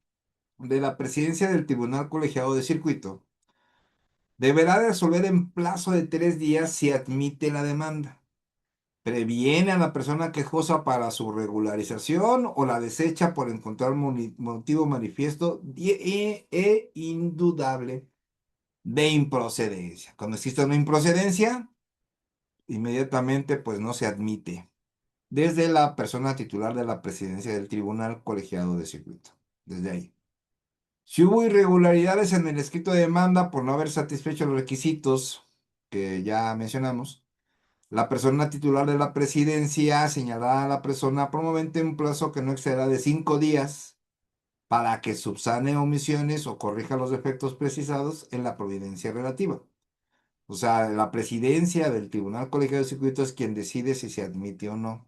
de la presidencia del Tribunal Colegiado de Circuito deberá resolver en plazo de 3 días si admite la demanda. Previene a la persona quejosa para su regularización o la desecha por encontrar motivo manifiesto e indudable de improcedencia. Cuando existe una improcedencia, inmediatamente pues no se admite desde la persona titular de la presidencia del Tribunal Colegiado de Circuito. Desde ahí. Si hubo irregularidades en el escrito de demanda por no haber satisfecho los requisitos que ya mencionamos, la persona titular de la presidencia señalará a la persona promovente un plazo que no exceda de 5 días para que subsane omisiones o corrija los defectos precisados en la providencia relativa. O sea, la presidencia del Tribunal Colegiado de Circuito es quien decide si se admite o no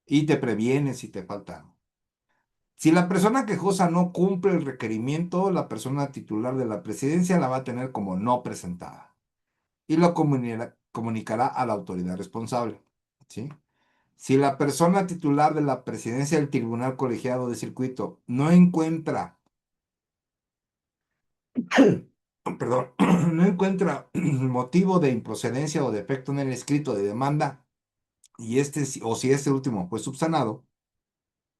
y te previene si te falta algo. Si la persona quejosa no cumple el requerimiento, la persona titular de la presidencia la va a tener como no presentada y lo comunicará a la autoridad responsable. ¿Sí? Si la persona titular de la presidencia del Tribunal Colegiado de Circuito no encuentra, perdón, no encuentra motivo de improcedencia o defecto en el escrito de demanda y o si este último fue subsanado,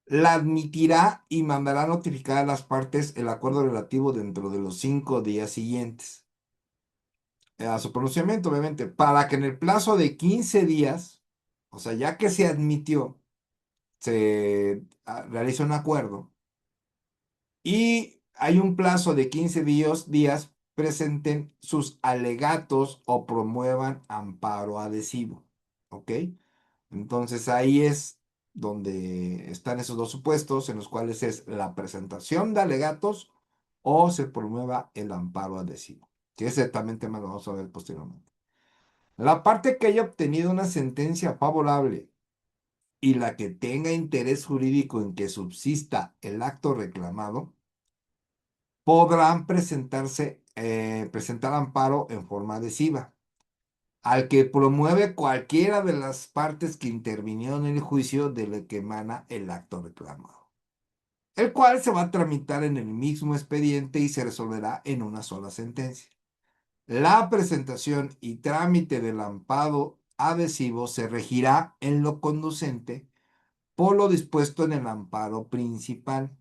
la admitirá y mandará notificar a las partes el acuerdo relativo dentro de los 5 días siguientes a su pronunciamiento, obviamente, para que en el plazo de 15 días, o sea, ya que se admitió, se realiza un acuerdo y hay un plazo de 15 días, presenten sus alegatos o promuevan amparo adhesivo. ¿Ok? Entonces ahí es donde están esos dos supuestos en los cuales es la presentación de alegatos o se promueva el amparo adhesivo, que ese también tema lo vamos a ver posteriormente. La parte que haya obtenido una sentencia favorable y la que tenga interés jurídico en que subsista el acto reclamado, podrán presentar amparo en forma adhesiva al que promueve cualquiera de las partes que intervinieron en el juicio de lo que emana el acto reclamado, el cual se va a tramitar en el mismo expediente y se resolverá en una sola sentencia. La presentación y trámite del amparo adhesivo se regirá en lo conducente por lo dispuesto en el amparo principal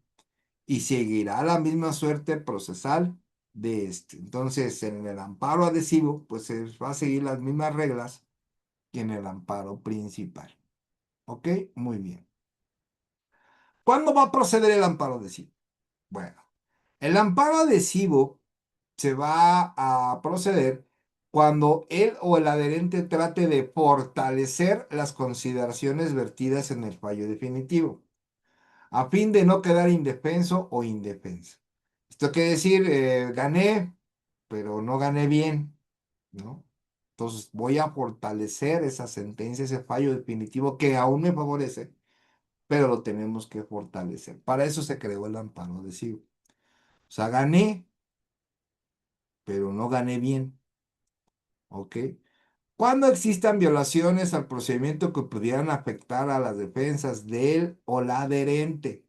y seguirá la misma suerte procesal de este. Entonces, en el amparo adhesivo, pues se va a seguir las mismas reglas que en el amparo principal. ¿Ok? Muy bien. ¿Cuándo va a proceder el amparo adhesivo? Bueno, el amparo adhesivo se va a proceder cuando él o el adherente trate de fortalecer las consideraciones vertidas en el fallo definitivo, a fin de no quedar indefenso o indefensa. Esto quiere decir, gané, pero no gané bien, ¿no? Entonces voy a fortalecer esa sentencia, ese fallo definitivo que aún me favorece, pero lo tenemos que fortalecer. Para eso se creó el amparo adhesivo. O sea, gané, pero no gané bien, ¿ok? Cuando existan violaciones al procedimiento que pudieran afectar a las defensas del o la adherente,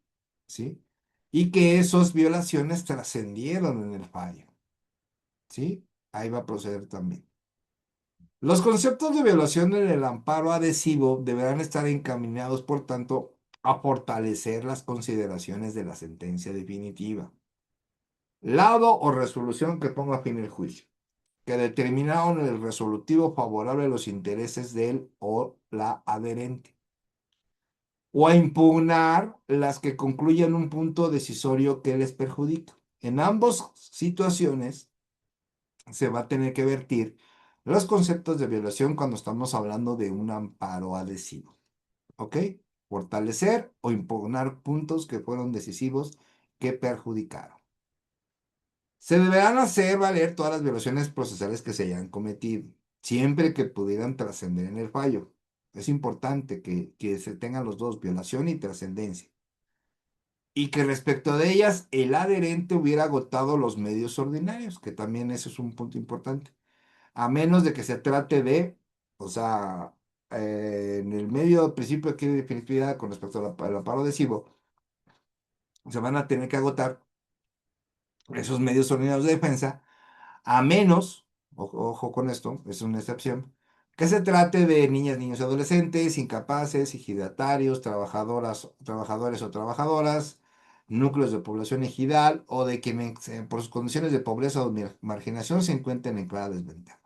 ¿sí? Y que esas violaciones trascendieron en el fallo, ¿sí? Ahí va a proceder también. Los conceptos de violación en el amparo adhesivo deberán estar encaminados, por tanto, a fortalecer las consideraciones de la sentencia definitiva, laudo o resolución que ponga fin al juicio, que determinaron el resolutivo favorable a los intereses del o la adherente, o a impugnar las que concluyan un punto decisorio que les perjudica. En ambas situaciones se va a tener que vertir los conceptos de violación cuando estamos hablando de un amparo adhesivo. ¿Ok? Fortalecer o impugnar puntos que fueron decisivos que perjudicaron. Se deberán hacer valer todas las violaciones procesales que se hayan cometido, siempre que pudieran trascender en el fallo. Es importante que se tengan los dos, violación y trascendencia. Y que respecto de ellas, el adherente hubiera agotado los medios ordinarios, que también ese es un punto importante. A menos de que se trate de, o sea, en el medio del principio de definitividad con respecto al amparo adhesivo, se van a tener que agotar esos medios ordinarios de defensa, a menos, ojo con esto, es una excepción, que se trate de niñas, niños y adolescentes, incapaces, ejidatarios, trabajadores o trabajadoras, núcleos de población ejidal o de quienes por sus condiciones de pobreza o marginación se encuentren en clara desventaja.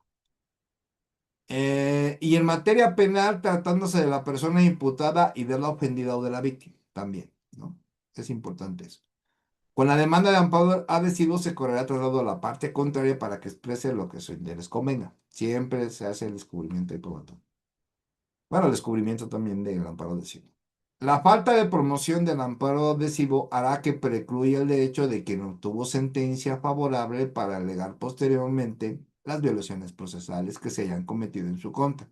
Y en materia penal, tratándose de la persona imputada y de la ofendida o de la víctima, también, ¿no? Es importante eso. Con la demanda de amparo adhesivo se correrá traslado a la parte contraria para que exprese lo que su interés convenga. Siempre se hace el descubrimiento y probatorio. Bueno, el descubrimiento también del amparo adhesivo. La falta de promoción del amparo adhesivo hará que precluya el derecho de quien obtuvo sentencia favorable para alegar posteriormente las violaciones procesales que se hayan cometido en su contra,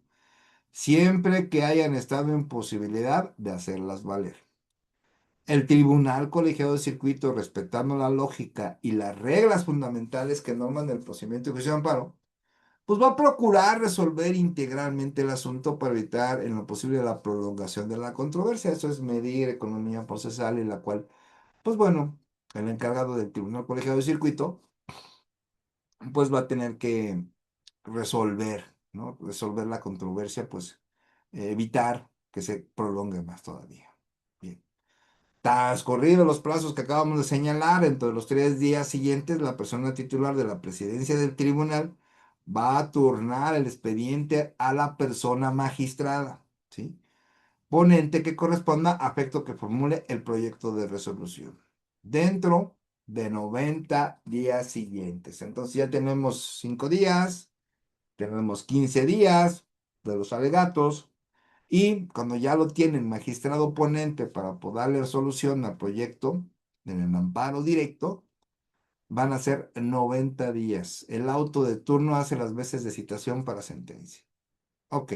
siempre que hayan estado en posibilidad de hacerlas valer. El tribunal colegiado de circuito, respetando la lógica y las reglas fundamentales que norman el procedimiento de juicio de amparo, pues va a procurar resolver integralmente el asunto para evitar en lo posible la prolongación de la controversia. Eso es medir economía procesal en la cual, pues bueno, el encargado del tribunal colegiado de circuito, pues va a tener que resolver, ¿no? Resolver la controversia, pues evitar que se prolongue más todavía. Bien. Transcurridos los plazos que acabamos de señalar, dentro de los 3 días siguientes, la persona titular de la presidencia del tribunal va a turnar el expediente a la persona magistrada, ¿sí? Ponente que corresponda a efecto que formule el proyecto de resolución dentro de 90 días siguientes. Entonces ya tenemos 5 días, tenemos 15 días de los alegatos. Y cuando ya lo tienen magistrado ponente para poder darle solución al proyecto en el amparo directo, van a ser 90 días. El auto de turno hace las veces de citación para sentencia. Ok.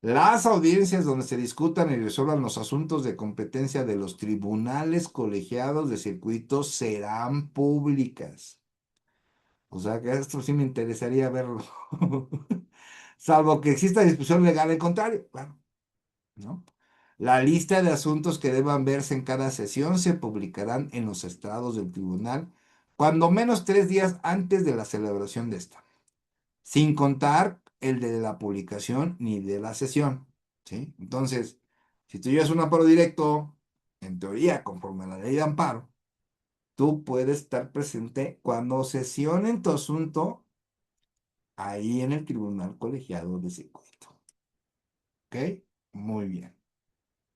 Las audiencias donde se discutan y resuelvan los asuntos de competencia de los tribunales colegiados de circuito serán públicas. O sea que esto sí me interesaría verlo. Salvo que exista discusión legal en contrario, claro, ¿no? La lista de asuntos que deban verse en cada sesión se publicarán en los estados del tribunal, cuando menos 3 días antes de la celebración de esta, sin contar el de la publicación ni de la sesión, ¿sí? Entonces, si tú llevas un amparo directo, en teoría, conforme a la ley de amparo, tú puedes estar presente cuando sesionen tu asunto ahí en el tribunal colegiado de circuito. ¿Ok? Muy bien.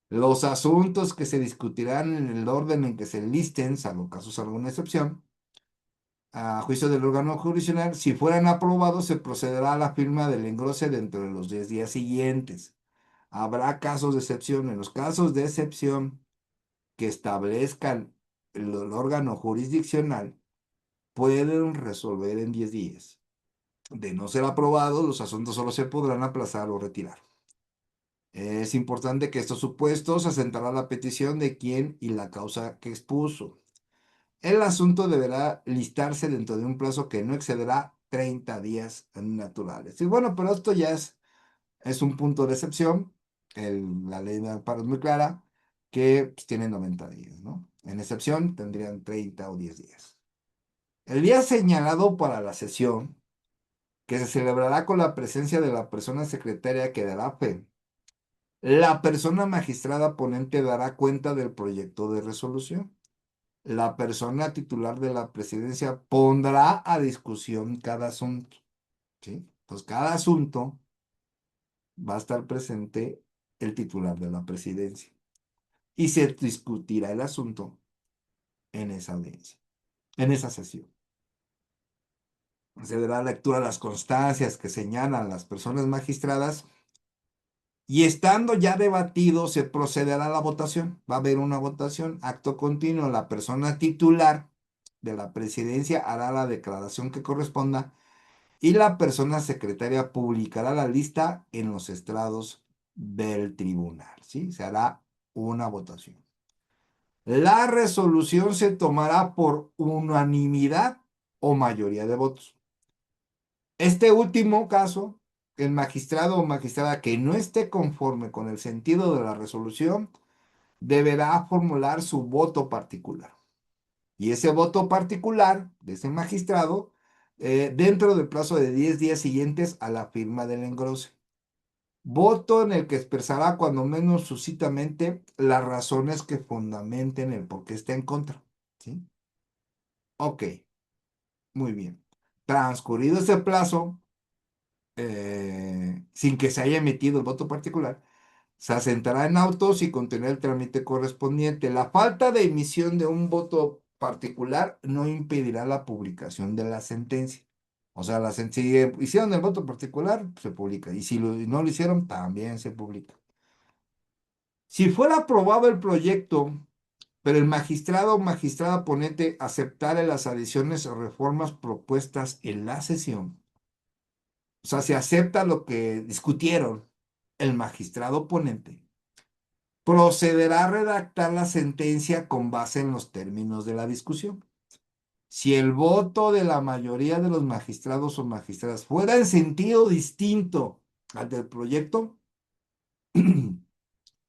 Los asuntos que se discutirán en el orden en que se listen, salvo casos alguna excepción, a juicio del órgano jurisdiccional, si fueran aprobados, se procederá a la firma del engrose dentro de los 10 días siguientes. Habrá casos de excepción. En los casos de excepción que establezcan el órgano jurisdiccional, pueden resolver en 10 días. De no ser aprobados, los asuntos solo se podrán aplazar o retirar. Es importante que estos supuestos asentará la petición de quien y la causa que expuso. El asunto deberá listarse dentro de un plazo que no excederá 30 días naturales. Y bueno, pero esto ya es un punto de excepción. La ley de amparo es muy clara que pues, tiene 90 días, ¿no? En excepción tendrían 30 o 10 días. El día señalado para la sesión, que se celebrará con la presencia de la persona secretaria que dará fe. La persona magistrada ponente dará cuenta del proyecto de resolución. La persona titular de la presidencia pondrá a discusión cada asunto, ¿sí? Entonces, cada asunto va a estar presente el titular de la presidencia y se discutirá el asunto en esa audiencia, en esa sesión. Se dará lectura a las constancias que señalan las personas magistradas. Y estando ya debatido, se procederá a la votación. Va a haber una votación, acto continuo. La persona titular de la presidencia hará la declaración que corresponda y la persona secretaria publicará la lista en los estrados del tribunal. ¿Sí? Se hará una votación. La resolución se tomará por unanimidad o mayoría de votos. Este último caso el magistrado o magistrada que no esté conforme con el sentido de la resolución deberá formular su voto particular. Y ese voto particular de ese magistrado, dentro del plazo de 10 días siguientes a la firma del engrose. Voto en el que expresará cuando menos sucintamente las razones que fundamenten el por qué está en contra. ¿Sí? Ok, muy bien. Transcurrido ese plazo, sin que se haya emitido el voto particular, se asentará en autos y continuará el trámite correspondiente. La falta de emisión de un voto particular no impedirá la publicación de la sentencia. O sea, si hicieron el voto particular, se publica. Y si no lo hicieron, también se publica. Si fuera aprobado el proyecto, pero el magistrado o magistrada ponente aceptara las adiciones o reformas propuestas en la sesión, o sea, si acepta lo que discutieron el magistrado ponente, procederá a redactar la sentencia con base en los términos de la discusión. Si el voto de la mayoría de los magistrados o magistradas fuera en sentido distinto al del proyecto,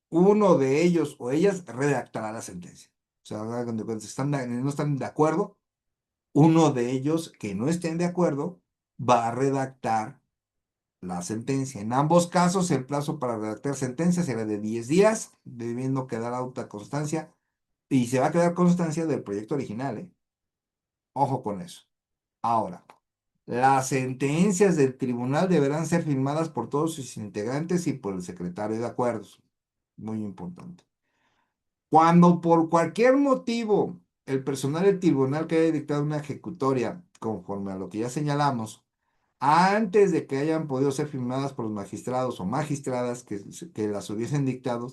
uno de ellos o ellas redactará la sentencia. O sea, cuando no están de acuerdo, uno de ellos que no estén de acuerdo va a redactar la sentencia. En ambos casos, el plazo para redactar sentencia será de 10 días, debiendo quedar auta constancia, y se va a quedar constancia del proyecto original, ¿eh? Ojo con eso. Ahora, las sentencias del tribunal deberán ser firmadas por todos sus integrantes y por el secretario de acuerdos. Muy importante. Cuando por cualquier motivo el personal del tribunal que haya dictado una ejecutoria, conforme a lo que ya señalamos, antes de que hayan podido ser firmadas por los magistrados o magistradas que las hubiesen dictado,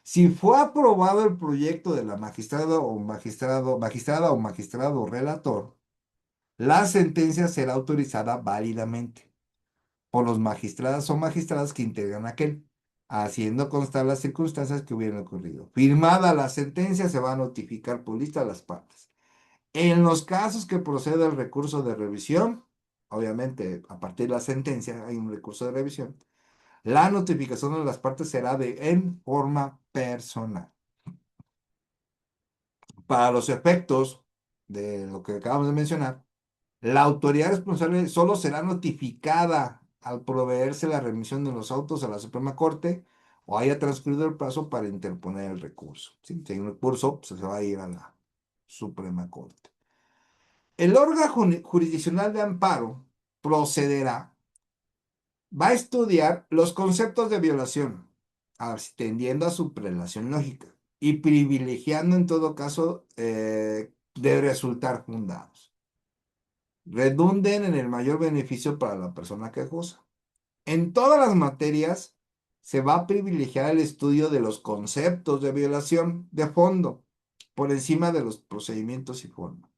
si fue aprobado el proyecto de la magistrada o magistrado relator, la sentencia será autorizada válidamente por los magistradas o magistradas que integran aquel, haciendo constar las circunstancias que hubieran ocurrido. Firmada la sentencia, se va a notificar por lista a las partes. En los casos que proceda el recurso de revisión, obviamente a partir de la sentencia hay un recurso de revisión, la notificación de las partes será en forma personal. Para los efectos de lo que acabamos de mencionar, la autoridad responsable solo será notificada al proveerse la remisión de los autos a la Suprema Corte o haya transcurrido el plazo para interponer el recurso. ¿Sí? Si hay un recurso, pues se va a ir a la Suprema Corte. El órgano jurisdiccional de amparo procederá, va a estudiar los conceptos de violación, atendiendo a su prelación lógica y privilegiando en todo caso de resultar fundados. Redunden en el mayor beneficio para la persona quejosa. En todas las materias se va a privilegiar el estudio de los conceptos de violación de fondo por encima de los procedimientos y formas,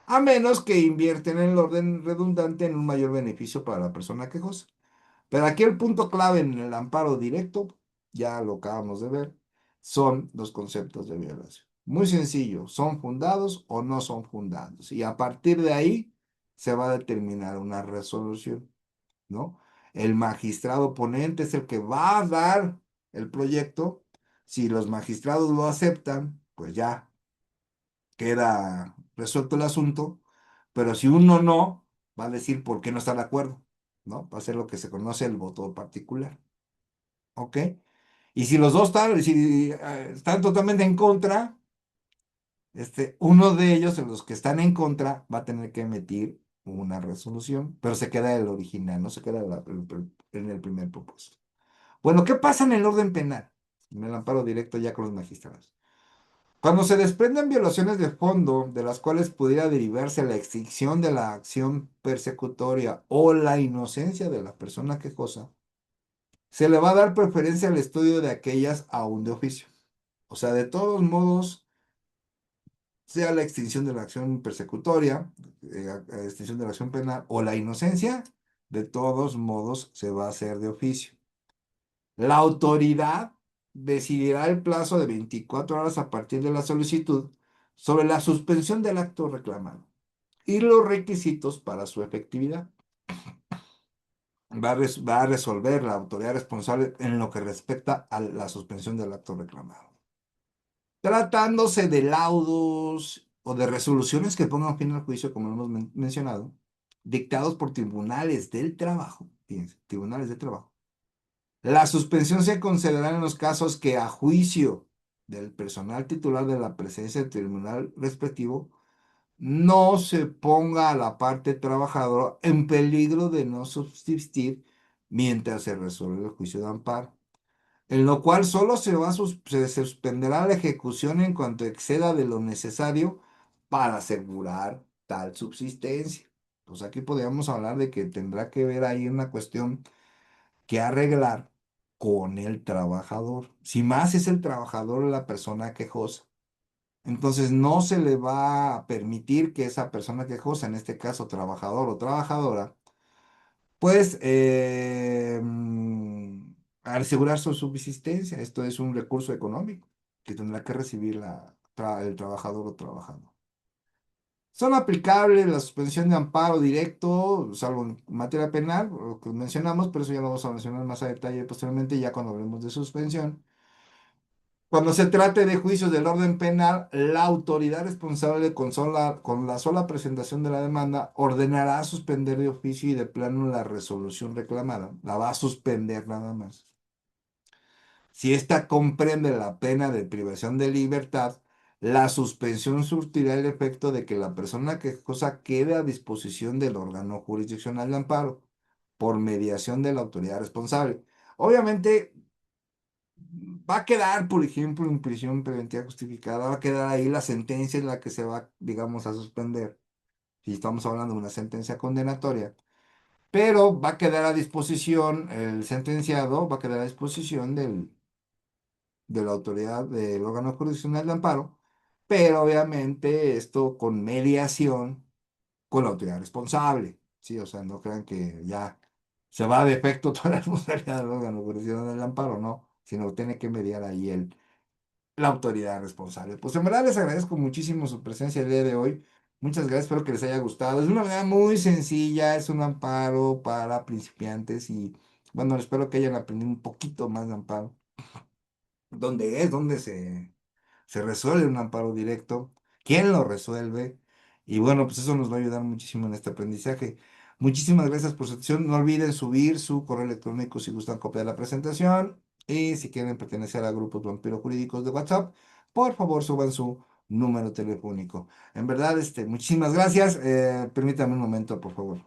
a menos que invierten en el orden redundante en un mayor beneficio para la persona quejosa. Pero aquí el punto clave en el amparo directo, ya lo acabamos de ver, son los conceptos de violación. Muy sencillo, ¿son fundados o no son fundados? Y a partir de ahí se va a determinar una resolución, ¿no? El magistrado ponente es el que va a dar el proyecto. Si los magistrados lo aceptan, pues ya queda resuelto el asunto, pero si uno no, va a decir por qué no está de acuerdo, ¿no? Va a ser lo que se conoce el voto particular, ¿ok? Y si los dos están totalmente en contra, uno de ellos, de los que están en contra, va a tener que emitir una resolución, pero se queda el original, no se queda en el primer propósito. Bueno, ¿qué pasa en el orden penal? En el amparo directo ya con los magistrados. Cuando se desprenden violaciones de fondo de las cuales pudiera derivarse la extinción de la acción persecutoria o la inocencia de la persona quejosa, se le va a dar preferencia al estudio de aquellas aún de oficio. O sea, de todos modos, sea la extinción de la acción persecutoria, extinción de la acción penal o la inocencia, de todos modos se va a hacer de oficio. La autoridad decidirá el plazo de 24 horas a partir de la solicitud sobre la suspensión del acto reclamado y los requisitos para su efectividad. va a resolver la autoridad responsable en lo que respecta a la suspensión del acto reclamado. Tratándose de laudos o de resoluciones que pongan fin al juicio, como hemos mencionado, dictados por tribunales del trabajo, fíjense, tribunales del trabajo. La suspensión se concederá en los casos que a juicio del personal titular de la presencia del tribunal respectivo no se ponga a la parte trabajadora en peligro de no subsistir mientras se resuelve el juicio de amparo, en lo cual solo se suspenderá la ejecución en cuanto exceda de lo necesario para asegurar tal subsistencia. Pues aquí podríamos hablar de que tendrá que ver ahí una cuestión que arreglar con el trabajador. Si más es el trabajador la persona quejosa. Entonces no se le va a permitir que esa persona quejosa, en este caso trabajador o trabajadora, pues asegurar su subsistencia. Esto es un recurso económico que tendrá que recibir el trabajador o trabajador. Son aplicables la suspensión de amparo directo, salvo en materia penal, lo que mencionamos, pero eso ya lo vamos a mencionar más a detalle posteriormente, ya cuando hablemos de suspensión. Cuando se trate de juicios del orden penal, la autoridad responsable con la sola presentación de la demanda ordenará suspender de oficio y de plano la resolución reclamada. La va a suspender nada más. Si ésta comprende la pena de privación de libertad, la suspensión surtirá el efecto de que la persona quejosa quede a disposición del órgano jurisdiccional de amparo por mediación de la autoridad responsable. Obviamente, va a quedar, por ejemplo, en prisión preventiva justificada, va a quedar ahí la sentencia en la que se va, digamos, a suspender, si estamos hablando de una sentencia condenatoria, pero va a quedar a disposición, el sentenciado va a quedar a disposición de la autoridad del órgano jurisdiccional de amparo, pero obviamente esto con mediación con la autoridad responsable, ¿sí? O sea, no crean que ya se va de efecto toda la responsabilidad del órgano jurisdiccional del amparo, no, sino tiene que mediar ahí la autoridad responsable. Pues en verdad les agradezco muchísimo su presencia el día de hoy. Muchas gracias, espero que les haya gustado. Es una manera muy sencilla, es un amparo para principiantes y bueno, espero que hayan aprendido un poquito más de amparo. ¿Dónde es? ¿Dónde se resuelve un amparo directo? ¿Quién lo resuelve? Y bueno, pues eso nos va a ayudar muchísimo en este aprendizaje. Muchísimas gracias por su atención. No olviden subir su correo electrónico si gustan copiar la presentación. Y si quieren pertenecer a grupos vampiro jurídicos de WhatsApp, por favor suban su número telefónico. En verdad, muchísimas gracias. Permítanme un momento, por favor.